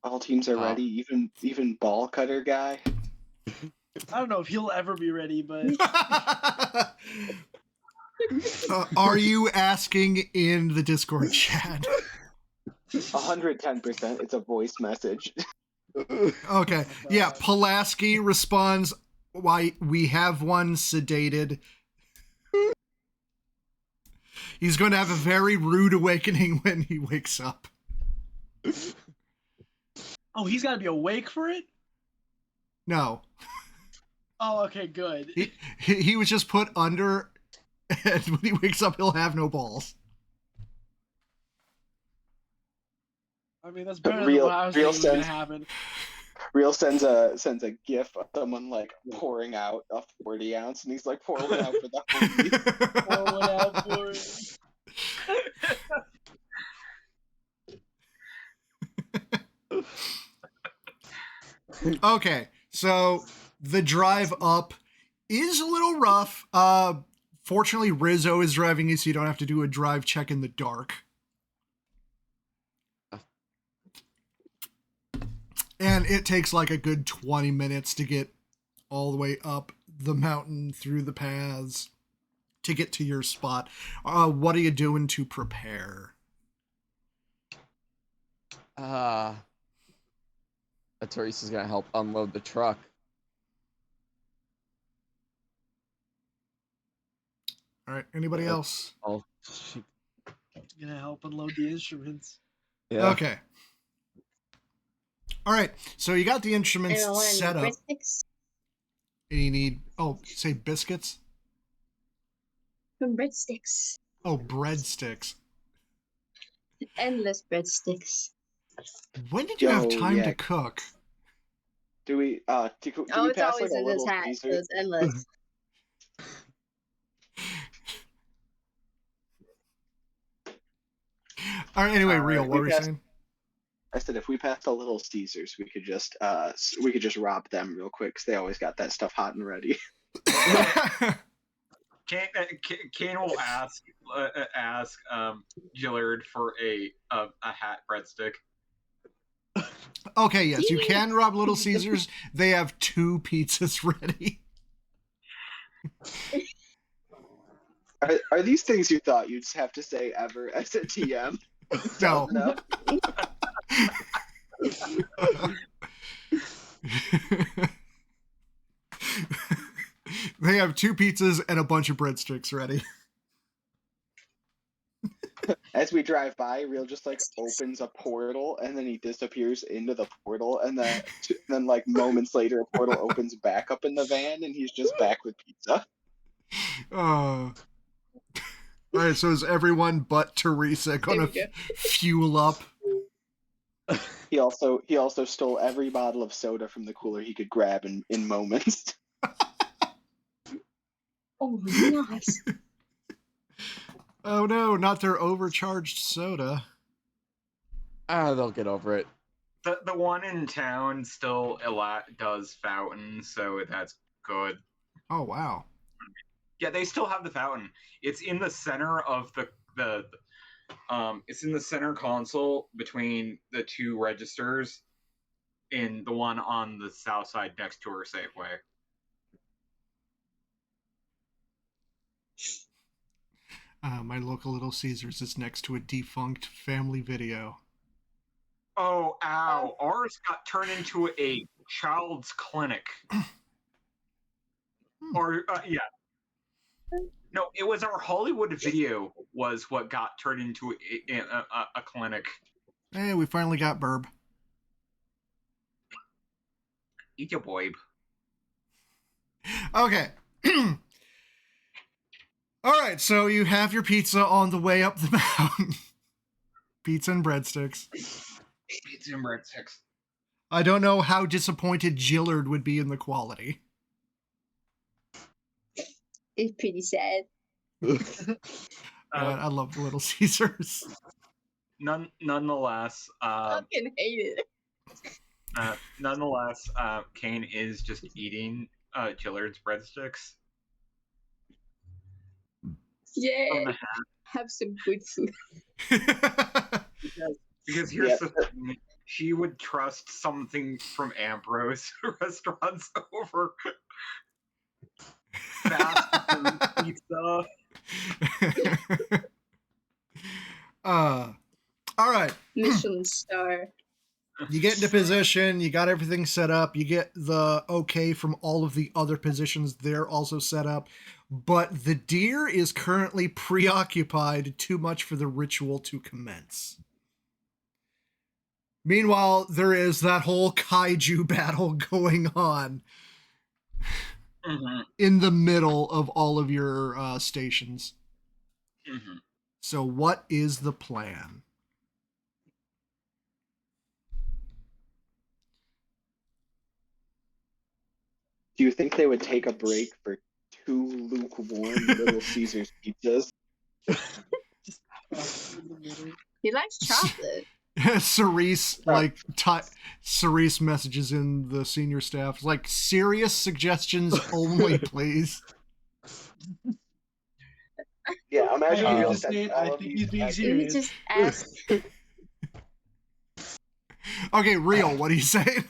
Speaker 6: All teams are
Speaker 3: Oh.
Speaker 6: ready, even ball cutter guy.
Speaker 4: I don't know if he'll ever be ready, but
Speaker 1: Are you asking in the Discord chat?
Speaker 6: 110%. It's a voice message.
Speaker 1: Okay. Yeah, Pulaski responds, "Why, we have one sedated. He's going to have a very rude awakening when he wakes up."
Speaker 4: oh, he's got to be awake for it.
Speaker 1: No.
Speaker 4: Oh, okay, good.
Speaker 1: He was just put under, and when he wakes up, he'll have no balls.
Speaker 4: I mean, that's better
Speaker 6: Real-
Speaker 4: than what I was
Speaker 6: real
Speaker 4: thinking was gonna
Speaker 6: sense.
Speaker 4: happen.
Speaker 6: Real sends a gif of someone like pouring out a 40 ounce, and he's like pouring it out for the homie.
Speaker 4: Pour one out for it.
Speaker 1: Okay, so the drive up is a little rough. Fortunately, Rizzo is driving you, so you don't have to do a drive check in the dark. And it takes like a good 20 minutes to get all the way up the mountain through the paths to get to your spot. What are you doing to prepare?
Speaker 3: Teresa's gonna help unload the truck.
Speaker 1: All right, anybody else?
Speaker 3: Oh, she...
Speaker 4: Gonna help unload the instruments.
Speaker 3: yeah.
Speaker 1: Okay. All right, so you got the instruments
Speaker 5: And I want
Speaker 1: set up.
Speaker 5: breadsticks.
Speaker 1: And you need, say biscuits?
Speaker 5: From breadsticks.
Speaker 1: Oh, breadsticks.
Speaker 5: Endless breadsticks.
Speaker 1: When did you have
Speaker 6: Yo,
Speaker 1: time
Speaker 6: yeah.
Speaker 1: to cook?
Speaker 6: Do we
Speaker 5: Oh,
Speaker 6: we
Speaker 5: it's
Speaker 6: pass
Speaker 5: always
Speaker 6: like a
Speaker 5: in his
Speaker 6: little
Speaker 5: hat, so
Speaker 6: Caesar?
Speaker 5: it's endless.
Speaker 1: All right, anyway, Real,
Speaker 6: we
Speaker 1: what were you
Speaker 6: passed-
Speaker 1: saying?
Speaker 6: I said if we passed a little Caesars, we could just rob them real quick, 'cause they always got that stuff hot and ready.
Speaker 2: Kane will ask Gillard for a hat breadstick.
Speaker 1: Okay, yes, you can rob Little Caesars. They have 2 pizzas ready.
Speaker 6: Are these things you thought you'd have to say ever as a TM?
Speaker 1: No.
Speaker 6: No.
Speaker 1: They have 2 pizzas and a bunch of breadsticks ready.
Speaker 6: As we drive by, Real just like opens a portal and then he disappears into the portal, and then like moments later a portal opens back up in the van and he's just back with pizza.
Speaker 1: All right, so is everyone but Teresa gonna
Speaker 5: There
Speaker 1: fuel up?
Speaker 6: He also stole every bottle of soda from the cooler he could grab in moments.
Speaker 5: Oh, nice.
Speaker 1: Oh no, not their overcharged soda.
Speaker 3: They'll get over it.
Speaker 2: The one in town still does fountain, so that's good.
Speaker 1: Oh wow.
Speaker 2: Yeah, they still have the fountain. It's in the center of the it's in the center console between the 2 registers, in the one on the south side next to our Safeway.
Speaker 1: My local Little Caesars is next to a defunct family video.
Speaker 2: Oh, ow. Ours got turned into a child's clinic. Or, yeah. No, it was our Hollywood video was what got turned into a clinic.
Speaker 1: Hey, we finally got Burb.
Speaker 2: Eat your boy.
Speaker 1: Okay. All right, so you have your pizza on the way up the mountain. Pizza and breadsticks.
Speaker 2: Pizza and breadsticks.
Speaker 1: I don't know how disappointed Gillard would be in the quality.
Speaker 5: It's pretty sad.
Speaker 1: I love the Little Caesars.
Speaker 2: Nonetheless,
Speaker 5: Fucking hate it.
Speaker 2: Kane is just eating Gillard's breadsticks.
Speaker 5: Yeah. Have some good food.
Speaker 2: Because here's the thing, she would trust something from Ambrose restaurants over fast food pizza.
Speaker 1: All right.
Speaker 5: Michelin star.
Speaker 1: You get into position, you got everything set up, you get the okay from all of the other positions, they're also set up, but the deer is currently preoccupied too much for the ritual to commence. Meanwhile, there is that whole kaiju battle going on in the middle of all of your stations. So what is the plan?
Speaker 6: Do you think they would take a break for 2 lukewarm Little Caesars pizzas?
Speaker 5: He likes chocolate.
Speaker 1: Cerise, Cerise messages in the senior staff, like, serious suggestions only, please.
Speaker 6: Yeah, imagine
Speaker 4: I
Speaker 6: Real
Speaker 4: think he's being
Speaker 5: You
Speaker 4: serious.
Speaker 5: just ask.
Speaker 1: Okay, Real, what do you say?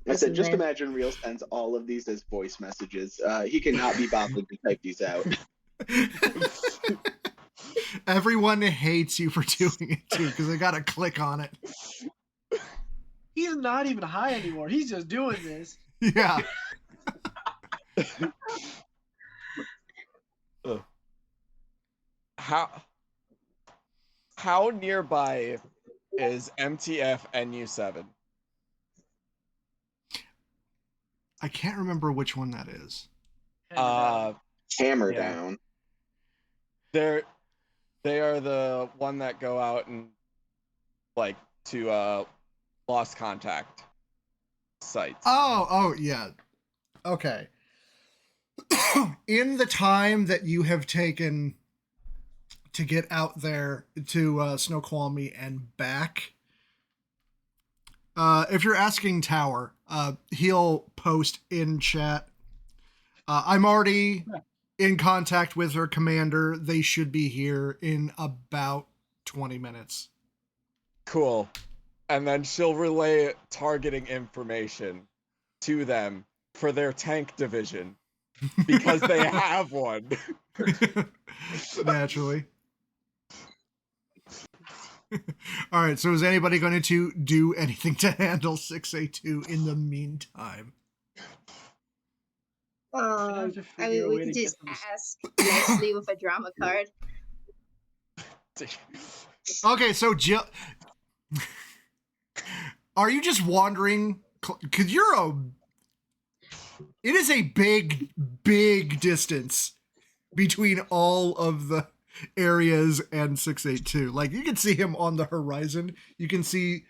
Speaker 6: I said, just
Speaker 5: man.
Speaker 6: imagine Real sends all of these as voice messages. He cannot be bothered to type these out.
Speaker 1: Everyone hates you for doing it too, because they gotta click on it.
Speaker 4: He's not even high anymore. He's just doing this.
Speaker 1: Yeah.
Speaker 3: How nearby is MTF NU7?
Speaker 1: I can't remember which one that is.
Speaker 6: Hammer
Speaker 3: Yeah.
Speaker 6: down.
Speaker 3: They are the one that go out and like to lost contact sites.
Speaker 1: Oh, yeah. Okay. In the time that you have taken to get out there to Snoqualmie and back, if you're asking Tower, he'll post in chat. I'm already in contact with her commander. They should be here in about 20 minutes.
Speaker 3: Cool. And then she'll relay targeting information to them for their tank division because they have one.
Speaker 1: Naturally. All right, so is anybody going to do anything to handle 6A2 in the meantime?
Speaker 5: I
Speaker 4: to
Speaker 5: mean,
Speaker 4: figure a
Speaker 5: we
Speaker 4: way
Speaker 5: could
Speaker 4: to
Speaker 5: just
Speaker 4: get them
Speaker 5: ask nicely with a drama card.
Speaker 1: Okay, so Jill, are you just wandering? Because it is a big distance between all of the areas and 682. Like, you can see him on the horizon. You can see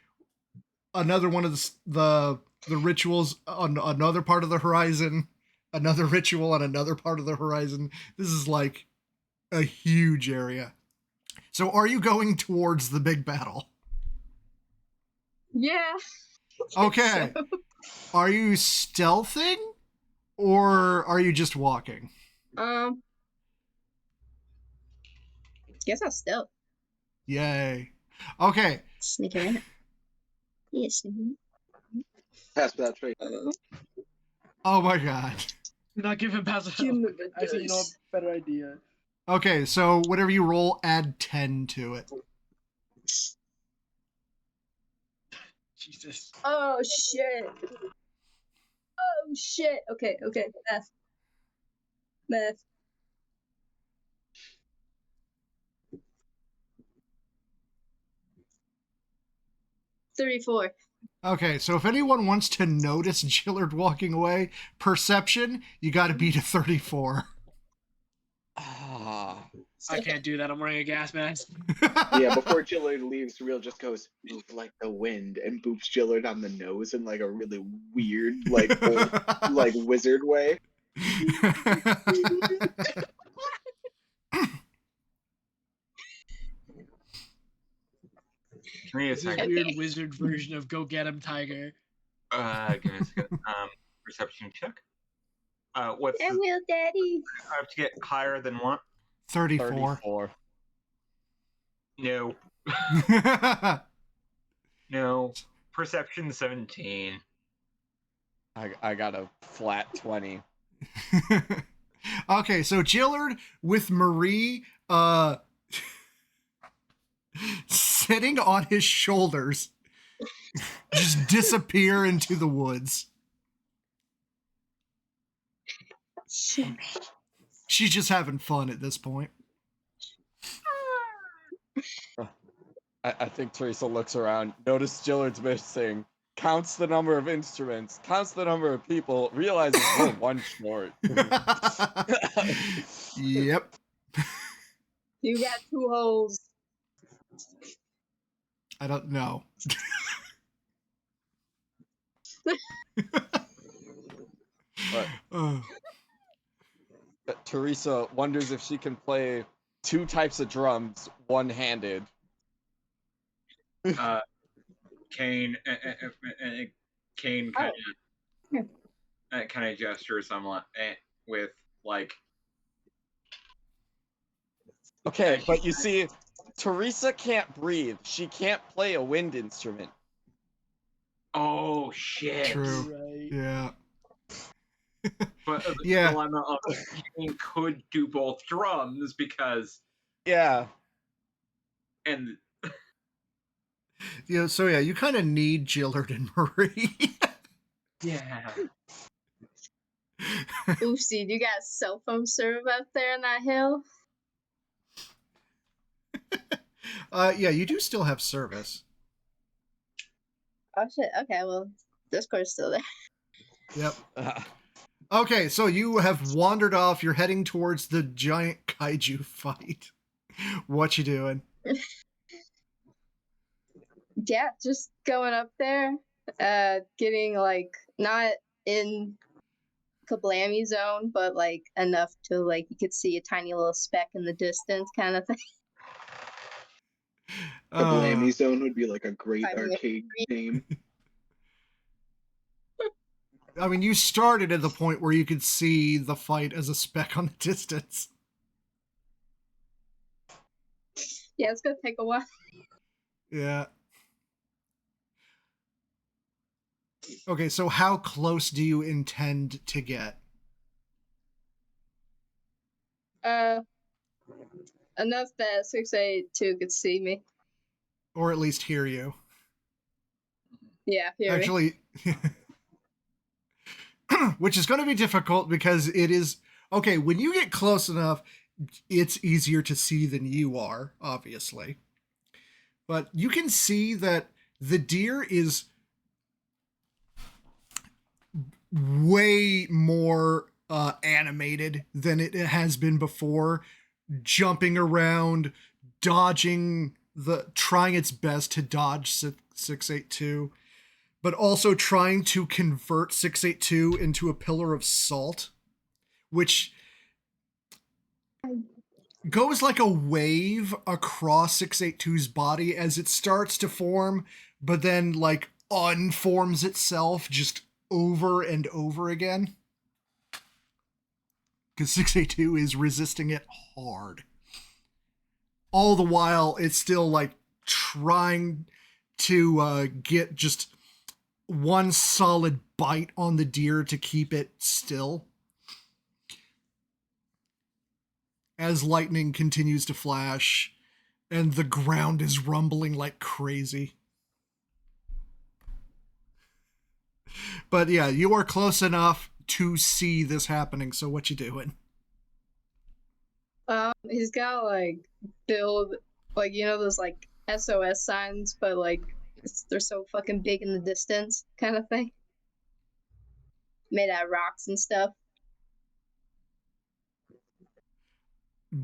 Speaker 1: another one of the rituals on another part of the horizon, another ritual on another part of the horizon. This is like a huge area. So are you going towards the big battle?
Speaker 5: Yeah.
Speaker 1: Okay.
Speaker 5: So,
Speaker 1: Are you stealthing or are you just walking?
Speaker 5: guess I'll stealth.
Speaker 1: Yay. Okay.
Speaker 5: Sneak around. Yeah, sneak.
Speaker 6: Pass without trace.
Speaker 1: Oh my god.
Speaker 4: not give him passive.
Speaker 5: Give me the
Speaker 4: Actually, you know, a
Speaker 5: dice.
Speaker 4: better idea.
Speaker 1: Okay, so whatever you roll, add 10 to it.
Speaker 4: Jesus.
Speaker 5: Oh shit. Oh shit. Okay. Math. 34.
Speaker 1: Okay, so if anyone wants to notice Jillard walking away, perception, you got to beat a 34.
Speaker 3: Ah.
Speaker 4: I can't do that. I'm wearing a gas mask.
Speaker 6: Yeah, before Jillard leaves, Real just goes, "Move like the wind," and boops Jillard on the nose in like a really weird, like old, like wizard way.
Speaker 2: Give me a
Speaker 4: This is
Speaker 2: second.
Speaker 4: weird wizard version of Go Get 'em, Tiger.
Speaker 2: Give me a second. Perception check. What's
Speaker 5: I
Speaker 2: the,
Speaker 5: will, Daddy.
Speaker 2: I have to get higher than what?
Speaker 1: 34.
Speaker 3: 34.
Speaker 2: No. No. Perception 17.
Speaker 3: I got a flat 20.
Speaker 1: Okay, so Jillard with Marie sitting on his shoulders just disappear into the woods. She's just having fun at this point.
Speaker 3: I think Teresa looks around, notices Jillard's missing, counts the number of instruments, counts the number of people, realizes we're one short.
Speaker 1: Yep.
Speaker 5: You got 2 holes.
Speaker 1: I don't know.
Speaker 3: But
Speaker 1: Uh,
Speaker 3: Teresa wonders if she can play 2 types of drums one-handed.
Speaker 2: Kane, Kane kind of gestures somewhat with like.
Speaker 3: Okay, but you see, Teresa can't breathe. She can't play a wind instrument.
Speaker 2: Oh shit!
Speaker 1: True.
Speaker 4: Right.
Speaker 1: Yeah.
Speaker 2: But the
Speaker 1: Yeah.
Speaker 2: dilemma of Kane could do both drums because
Speaker 3: Yeah.
Speaker 2: and
Speaker 1: Yeah, so yeah, you kind of need Jillard and Marie.
Speaker 2: yeah.
Speaker 5: Oopsie, do you got a cell phone serve up there on that hill?
Speaker 1: Yeah, you do still have service.
Speaker 5: Oh shit, okay, well, Discord's still there.
Speaker 1: Yep. Okay, so you have wandered off. You're heading towards the giant kaiju fight. What you doing?
Speaker 5: Yeah, just going up there, getting like not in Kablammy zone, but like enough to like you could see a tiny little speck in the distance kind of thing.
Speaker 6: The Blammy Zone would be like a great
Speaker 5: I mean,
Speaker 6: arcade name.
Speaker 1: I mean, you started at the point where you could see the fight as a speck on the distance.
Speaker 5: Yeah, it's gonna take a while.
Speaker 1: Yeah. Okay, so how close do you intend to get?
Speaker 5: Enough that 682 could see me.
Speaker 1: Or at least hear you?
Speaker 5: Yeah, hear me.
Speaker 1: Actually, which is going to be difficult because it is... Okay, when you get close enough, it's easier to see than you are, obviously. But you can see that the deer is way more animated than it has been before, jumping around, dodging trying its best to dodge 682, but also trying to convert 682 into a pillar of salt, which goes like a wave across 682's body as it starts to form, but then like unforms itself just over and over again. Because 682 is resisting it hard. All the while, it's still like trying to get just one solid bite on the deer to keep it still. As lightning continues to flash and the ground is rumbling like crazy. But yeah, you are close enough to see this happening, so what you doing?
Speaker 5: He's got like build like those like SOS signs, but like They're so fucking big in the distance, kind of thing. Made out of rocks and stuff.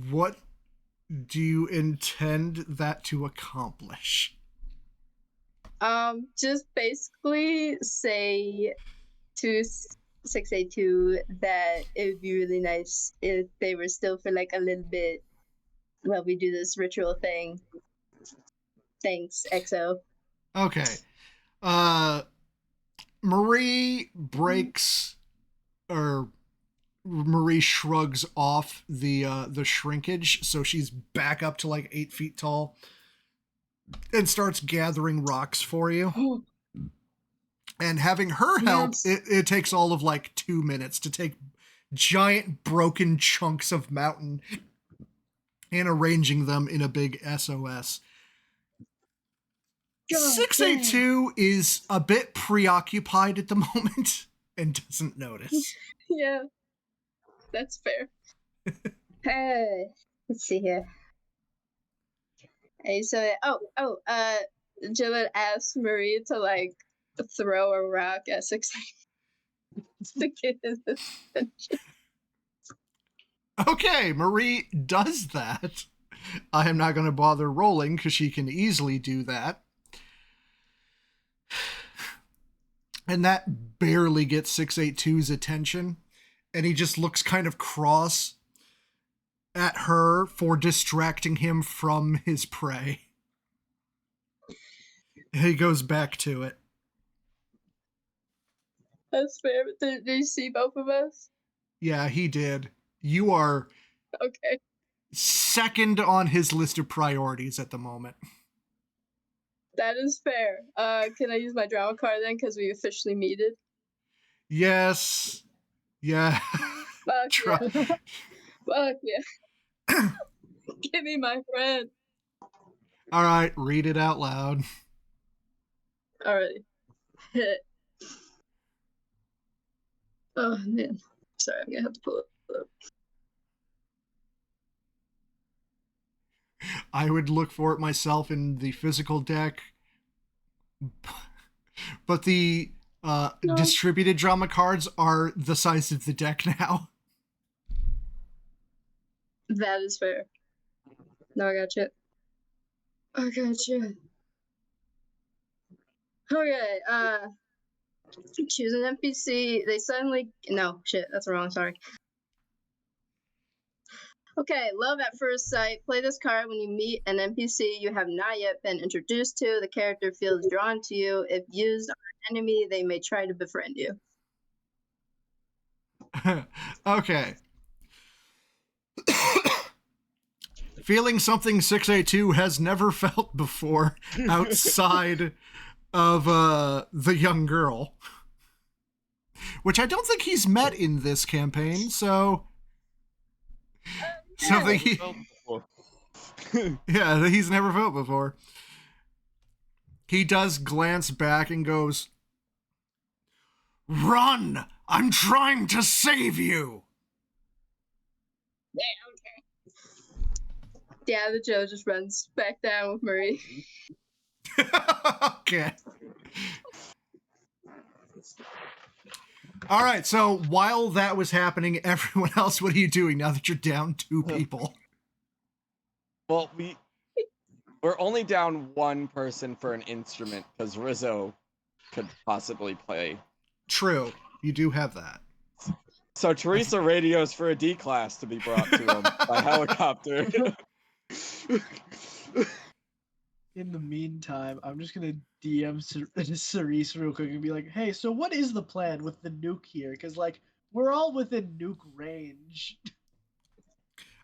Speaker 1: What do you intend that to accomplish?
Speaker 5: Just basically say to 682 that it would be really nice if they were still for like a little bit while we do this ritual thing. Thanks, XO.
Speaker 1: Okay. Marie breaks, or Marie shrugs off the shrinkage, so she's back up to like 8 feet tall and starts gathering rocks for you. And having her help,
Speaker 5: Yes.
Speaker 1: it takes all of like 2 minutes to take giant broken chunks of mountain and arranging them in a big SOS.
Speaker 5: God
Speaker 1: 682 is a bit preoccupied at the moment and doesn't notice.
Speaker 5: Yeah, that's fair. Let's see here. Hey, so Jilla asked Marie to like throw a rock at 682 to get his attention.
Speaker 1: Okay, Marie does that. I am not going to bother rolling because she can easily do that. And that barely gets 682's attention. And he just looks kind of cross at her for distracting him from his prey. He goes back to it.
Speaker 5: That's fair. But did you see both of us?
Speaker 1: Yeah, he did. You are
Speaker 5: Okay.
Speaker 1: second on his list of priorities at the moment.
Speaker 5: That is fair. Can I use my drama card then? Because we officially meted.
Speaker 1: Yes. Yeah.
Speaker 5: Fuck
Speaker 1: Try.
Speaker 5: yeah. Fuck yeah. Give me my friend.
Speaker 1: All right, read it out loud.
Speaker 5: Alrighty. Oh man. Sorry, I'm gonna have to pull it up.
Speaker 1: I would look for it myself in the physical deck. But the
Speaker 5: No.
Speaker 1: distributed drama cards are the size of the deck now.
Speaker 5: That is fair. No, I got you. I got you. Okay, choose an NPC. They suddenly no shit. That's wrong. Sorry. Okay, love at first sight. Play this card when you meet an NPC you have not yet been introduced to. The character feels drawn to you. If used on an enemy, they may try to befriend you.
Speaker 1: Okay. Feeling something 682 has never felt before outside of the young girl. Which I don't think he's met in this campaign, so something he, yeah, that he's never felt before. He does glance back and goes, "Run! I'm trying to save you!"
Speaker 5: Yeah, the Joe just runs back down with Marie.
Speaker 1: Okay. All right, so while that was happening, everyone else, what are you doing now that you're down 2 people?
Speaker 3: Well, we're only down one person for an instrument because Rizzo could possibly play.
Speaker 1: True, you do have that.
Speaker 3: So Teresa radios for a D class to be brought to him by helicopter.
Speaker 4: In the meantime, I'm just gonna DM Cerise real quick and be like, "Hey, so what is the plan with the nuke here? Because like we're all within nuke range."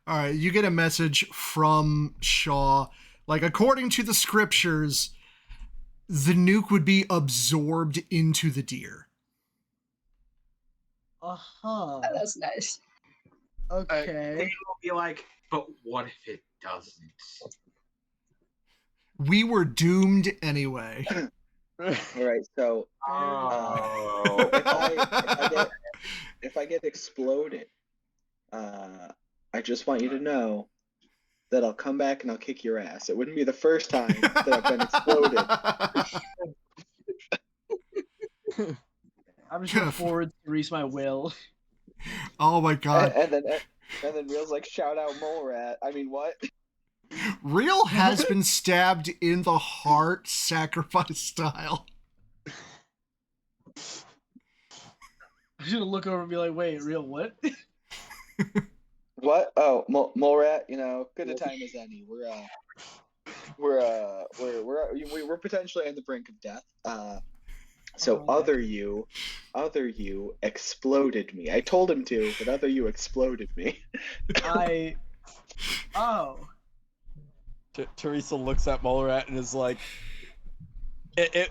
Speaker 1: All right, you get a message from Shaw. Like, according to the scriptures, the nuke would be absorbed into the deer.
Speaker 4: Uh-huh.
Speaker 5: That's nice.
Speaker 4: Okay.
Speaker 2: Will be like, but what if it doesn't?
Speaker 1: We were doomed anyway.
Speaker 6: All right, so
Speaker 2: Oh.
Speaker 6: if I get exploded, I just want you to know that I'll come back and I'll kick your ass. It wouldn't be the first time that I've been exploded.
Speaker 4: I'm just gonna forward Therese my will.
Speaker 1: Oh my god.
Speaker 6: And then Real's like, shout out Mole Rat. I mean, what?
Speaker 1: Real has been stabbed in the heart, sacrifice style.
Speaker 4: I'm just gonna look over and be like, wait, Real what?
Speaker 6: What? Oh, Mole Rat. You know, good a time as any. We're potentially on the brink of death. So
Speaker 4: Oh,
Speaker 6: other you exploded me. I told him to, but other you exploded me.
Speaker 4: Oh.
Speaker 3: Teresa looks at Molerat and is like, if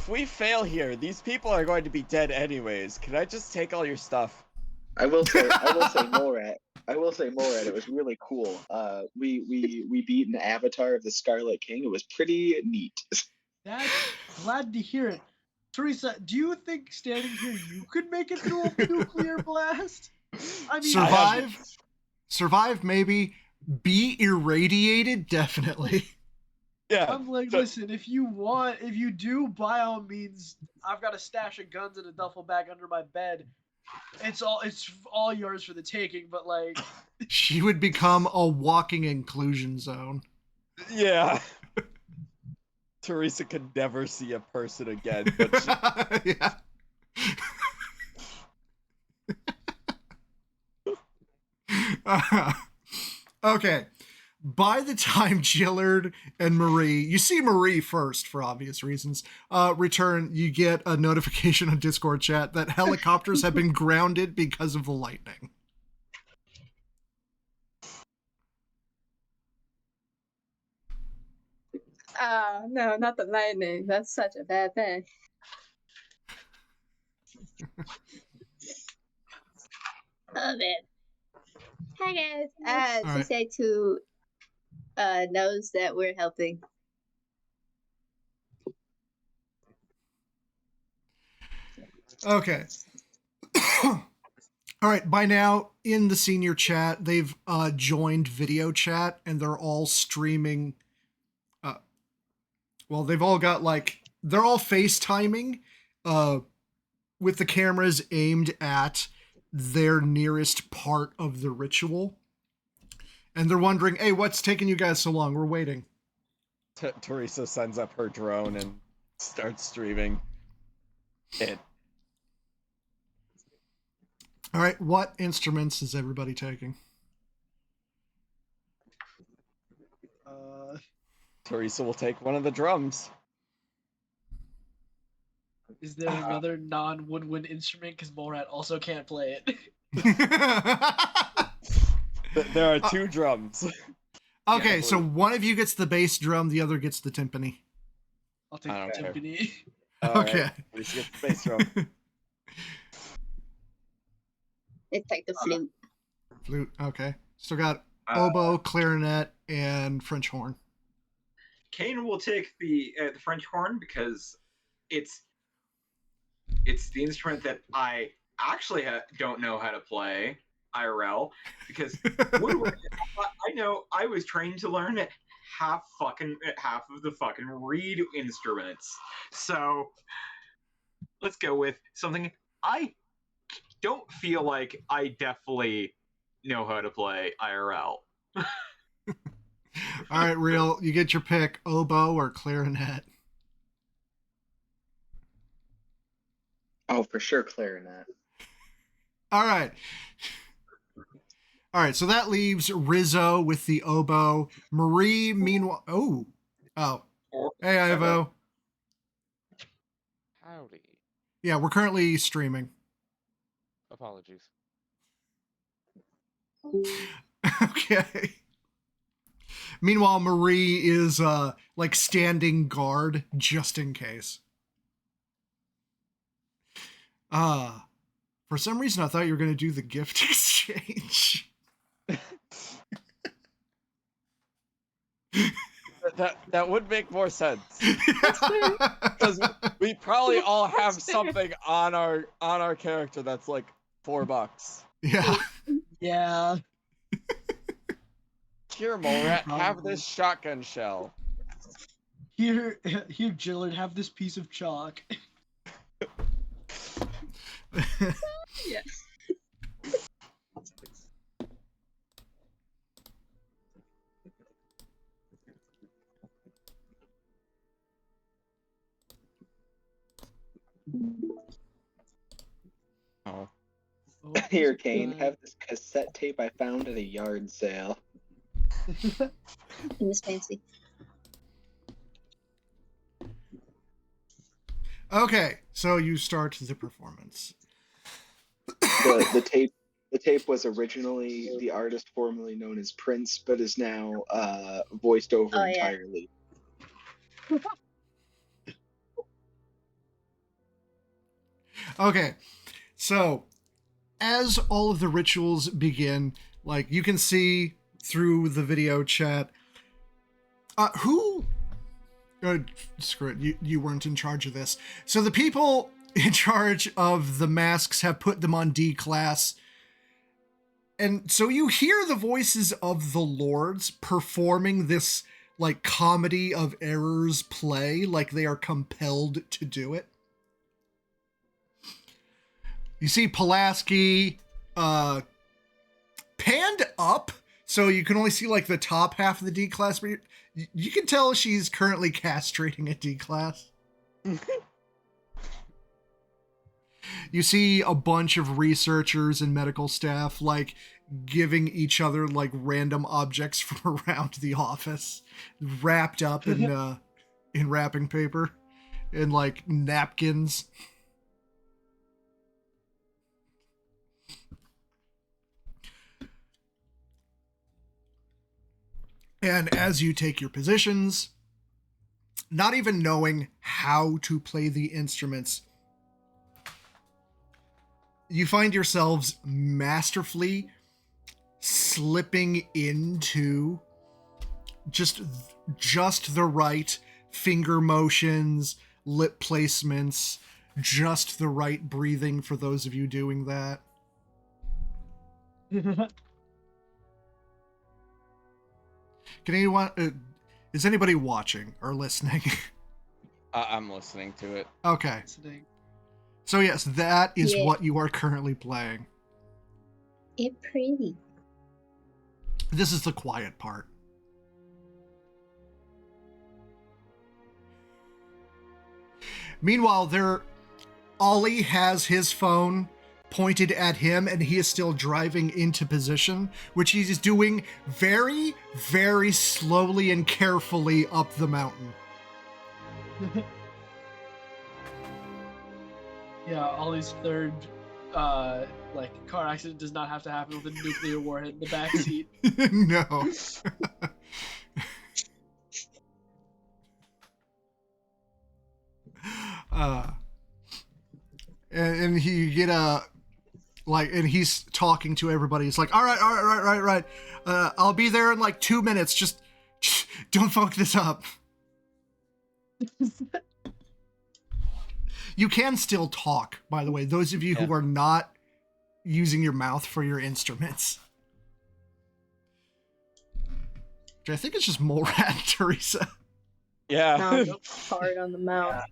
Speaker 3: we fail here, these people are going to be dead anyways. Can I just take all your stuff?
Speaker 6: I will say, Mole Rat. It was really cool. We beat an avatar of the Scarlet King. It was pretty neat.
Speaker 4: That's glad to hear it. Teresa, do you think standing here you could make it through a nuclear blast? I mean,
Speaker 1: Survive maybe. Be irradiated definitely.
Speaker 3: Yeah.
Speaker 4: I'm like, listen, if you do, by all means, I've got a stash of guns in a duffel bag under my bed. It's all yours for the taking, but like,
Speaker 1: She would become a walking inclusion zone.
Speaker 3: Yeah. Teresa could never see a person again, but she...
Speaker 1: Yeah. Okay. By the time Gillard and Marie, you see Marie first for obvious reasons, return, you get a notification on Discord chat that helicopters have been grounded because of the lightning.
Speaker 5: No, not the lightning. That's such a bad thing. Oh man. Hi guys.
Speaker 1: All
Speaker 5: Just say to knows that we're helping.
Speaker 1: Okay. All right, by now in the senior chat, they've joined video chat and they're all streaming. Well, they've all got they're all FaceTiming with the cameras aimed at their nearest part of the ritual. And they're wondering, hey, what's taking you guys so long? We're waiting.
Speaker 3: Teresa sends up her drone and starts streaming it.
Speaker 1: All right, what instruments is everybody taking?
Speaker 3: Teresa will take one of the drums.
Speaker 4: Is there another non-woodwind instrument? Because Morat also can't play it.
Speaker 3: There are two drums.
Speaker 1: Okay, so one of you gets the bass drum, the other gets the timpani.
Speaker 4: I'll take the timpani.
Speaker 1: Okay.
Speaker 3: Right. Teresa gets the bass drum.
Speaker 5: It's like the flute.
Speaker 1: Flute, okay. Still got oboe, clarinet, and French horn.
Speaker 2: Kane will take the French horn because it's the instrument that I actually don't know how to play IRL, because I know I was trained to learn half of the fucking reed instruments. So let's go with something I don't feel like I definitely know how to play IRL.
Speaker 1: All right, Real, you get your pick, oboe or clarinet.
Speaker 6: Oh, for sure, clarinet.
Speaker 1: All right. All right, so that leaves Rizzo with the oboe. Marie, meanwhile... Oh. Hey, Ivo.
Speaker 7: Howdy.
Speaker 1: Yeah, we're currently streaming.
Speaker 7: Apologies.
Speaker 1: Okay. Meanwhile, Marie is standing guard just in case. For some reason I thought you were going to do the gift exchange.
Speaker 3: That would make more sense. Because we probably all have something on our character that's like $4.
Speaker 1: Yeah.
Speaker 4: Yeah.
Speaker 3: Here, Morat, have
Speaker 4: Probably.
Speaker 3: this shotgun shell.
Speaker 4: Here, Jillard, have this piece of chalk.
Speaker 5: Yes.
Speaker 3: Oh.
Speaker 4: Oh,
Speaker 6: Here,
Speaker 4: it's
Speaker 6: Kane,
Speaker 4: good.
Speaker 6: have this cassette tape I found at a yard sale.
Speaker 5: It was fancy.
Speaker 1: Okay, so you start the performance.
Speaker 6: The tape was originally the artist formerly known as Prince, but is now voiced over
Speaker 5: Oh, yeah.
Speaker 6: entirely.
Speaker 1: Okay, so as all of the rituals begin, like you can see through the video chat, who? Screw it, you weren't in charge of this. So the people in charge of the masks have put them on D class. And so you hear the voices of the lords performing this like comedy of errors play, like they are compelled to do it. You see Pulaski panned up, so you can only see like the top half of the D class, but you can tell she's currently castrating a D class. You see a bunch of researchers and medical staff like giving each other like random objects from around the office, wrapped up in wrapping paper and like napkins. And as you take your positions, not even knowing how to play the instruments, you find yourselves masterfully slipping into just the right finger motions, lip placements, just the right breathing for those of you doing that. Can anyone is anybody watching or listening?
Speaker 3: I'm listening to it.
Speaker 1: Okay. So yes, that is
Speaker 5: Yeah.
Speaker 1: what you are currently playing.
Speaker 5: It pretty.
Speaker 1: This is the quiet part. Meanwhile, Ollie has his phone pointed at him and he is still driving into position, which he's doing very, very slowly and carefully up the mountain.
Speaker 4: Yeah, Ollie's third like car accident does not have to happen with a nuclear warhead in the backseat.
Speaker 1: No. And he get and he's talking to everybody. He's like, all right. I'll be there in like 2 minutes. Just don't fuck this up. You can still talk, by the way. Those of you who are not using your mouth for your instruments. Which I think it's just Molrat and Teresa.
Speaker 3: Yeah.
Speaker 5: No, hard on the mouth.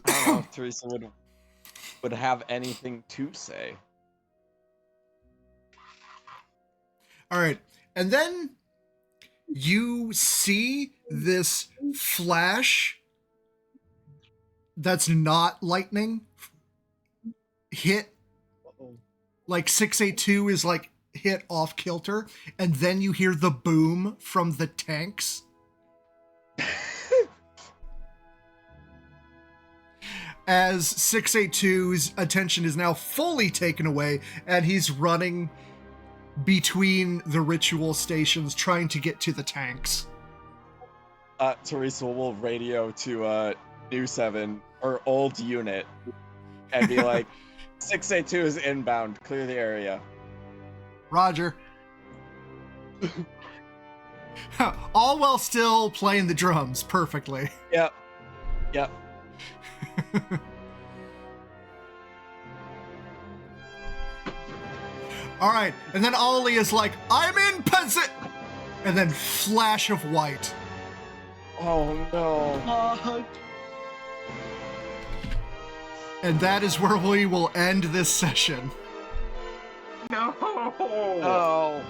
Speaker 3: I don't know if Teresa would have anything to say.
Speaker 1: All right. And then you see this flash that's not lightning hit. Like 682 is like hit off kilter. And then you hear the boom from the tanks. As 682's attention is now fully taken away and he's running between the ritual stations trying to get to the tanks.
Speaker 3: Teresa will radio to New 7 or old unit and be like, 682 is inbound, clear the area.
Speaker 1: Roger. All while still playing the drums perfectly.
Speaker 3: Yep.
Speaker 1: All right, and then Ollie is like, I'm in position, and then flash of white.
Speaker 3: Oh no.
Speaker 4: Fuck.
Speaker 1: And that is where we will end this session.
Speaker 2: No.
Speaker 3: Oh.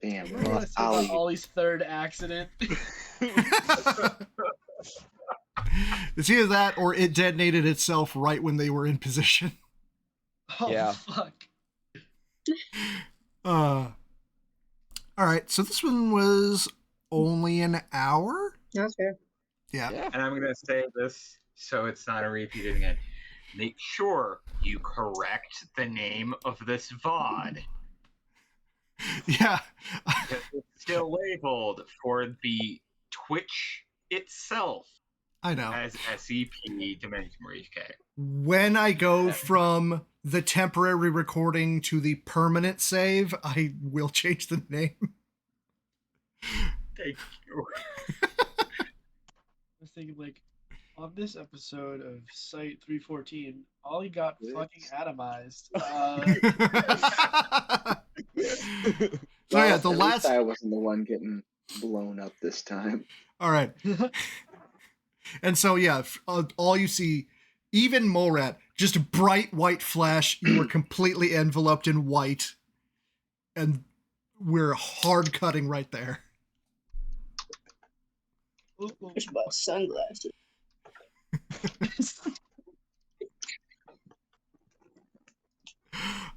Speaker 4: Shit.
Speaker 6: Damn, we
Speaker 4: What do I
Speaker 6: lost
Speaker 4: say about
Speaker 6: Ollie.
Speaker 4: Ollie's third accident?
Speaker 1: It's either that or it detonated itself right when they were in position.
Speaker 4: Oh,
Speaker 3: Yeah.
Speaker 4: fuck.
Speaker 1: All right, so this one was only an hour?
Speaker 5: That's fair.
Speaker 1: Yeah.
Speaker 3: Yeah.
Speaker 2: And I'm going to say this so it's not a repeat again. Make sure you correct the name of this VOD.
Speaker 1: Yeah.
Speaker 2: Because it's still labeled for the Twitch itself
Speaker 1: I know.
Speaker 2: as SCP Dimension Reach K.
Speaker 1: When I go from the temporary recording to the permanent save, I will change the name.
Speaker 2: Thank you.
Speaker 4: I was thinking, like, on this episode of Site-314, Ollie got fucking atomized.
Speaker 1: So yeah, the
Speaker 6: at
Speaker 1: last.
Speaker 6: least I wasn't the one getting blown up this time.
Speaker 1: All right, and so yeah, all you see, even Morat, just a bright white flash. You were completely enveloped in white, and we're hard cutting right there.
Speaker 5: It's about sunglasses.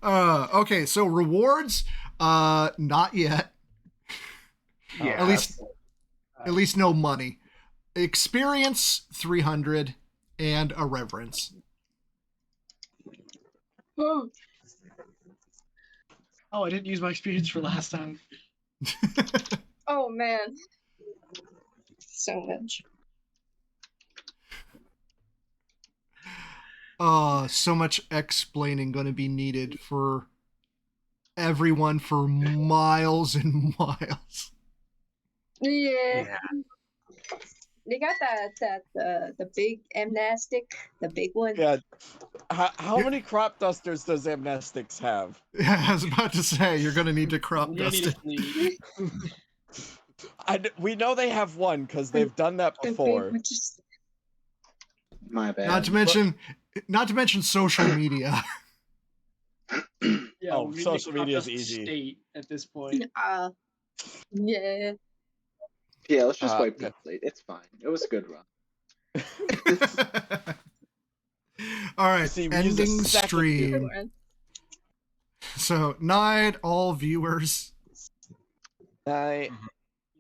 Speaker 1: Okay, so rewards, not yet.
Speaker 2: Yeah.
Speaker 1: At least no money. Experience 300 and a reverence.
Speaker 5: Oh,
Speaker 4: Oh, I didn't use my experience for last time.
Speaker 5: oh man. So much.
Speaker 1: So much explaining going to be needed for everyone for miles and miles.
Speaker 5: Yeah.
Speaker 2: Yeah.
Speaker 5: They got the big amnestic, the big one.
Speaker 3: Yeah. How many crop dusters does Amnestics have?
Speaker 1: Yeah, I was about to say, you're going to need to crop
Speaker 4: You're gonna
Speaker 1: dust
Speaker 4: need
Speaker 1: it.
Speaker 4: a clean.
Speaker 3: We know they have one because they've done that before.
Speaker 6: My bad.
Speaker 1: Not to mention social media.
Speaker 4: Yeah,
Speaker 3: Oh,
Speaker 4: we're gonna
Speaker 3: social
Speaker 4: get
Speaker 3: media's
Speaker 4: Crop Dust
Speaker 3: easy.
Speaker 4: State at this point.
Speaker 5: Yeah.
Speaker 6: Yeah, let's just wipe
Speaker 3: yeah.
Speaker 6: that plate. It's fine. It was a good run.
Speaker 1: All right,
Speaker 3: See, we use a
Speaker 1: ending
Speaker 3: second
Speaker 1: stream. So, night, all viewers.
Speaker 3: I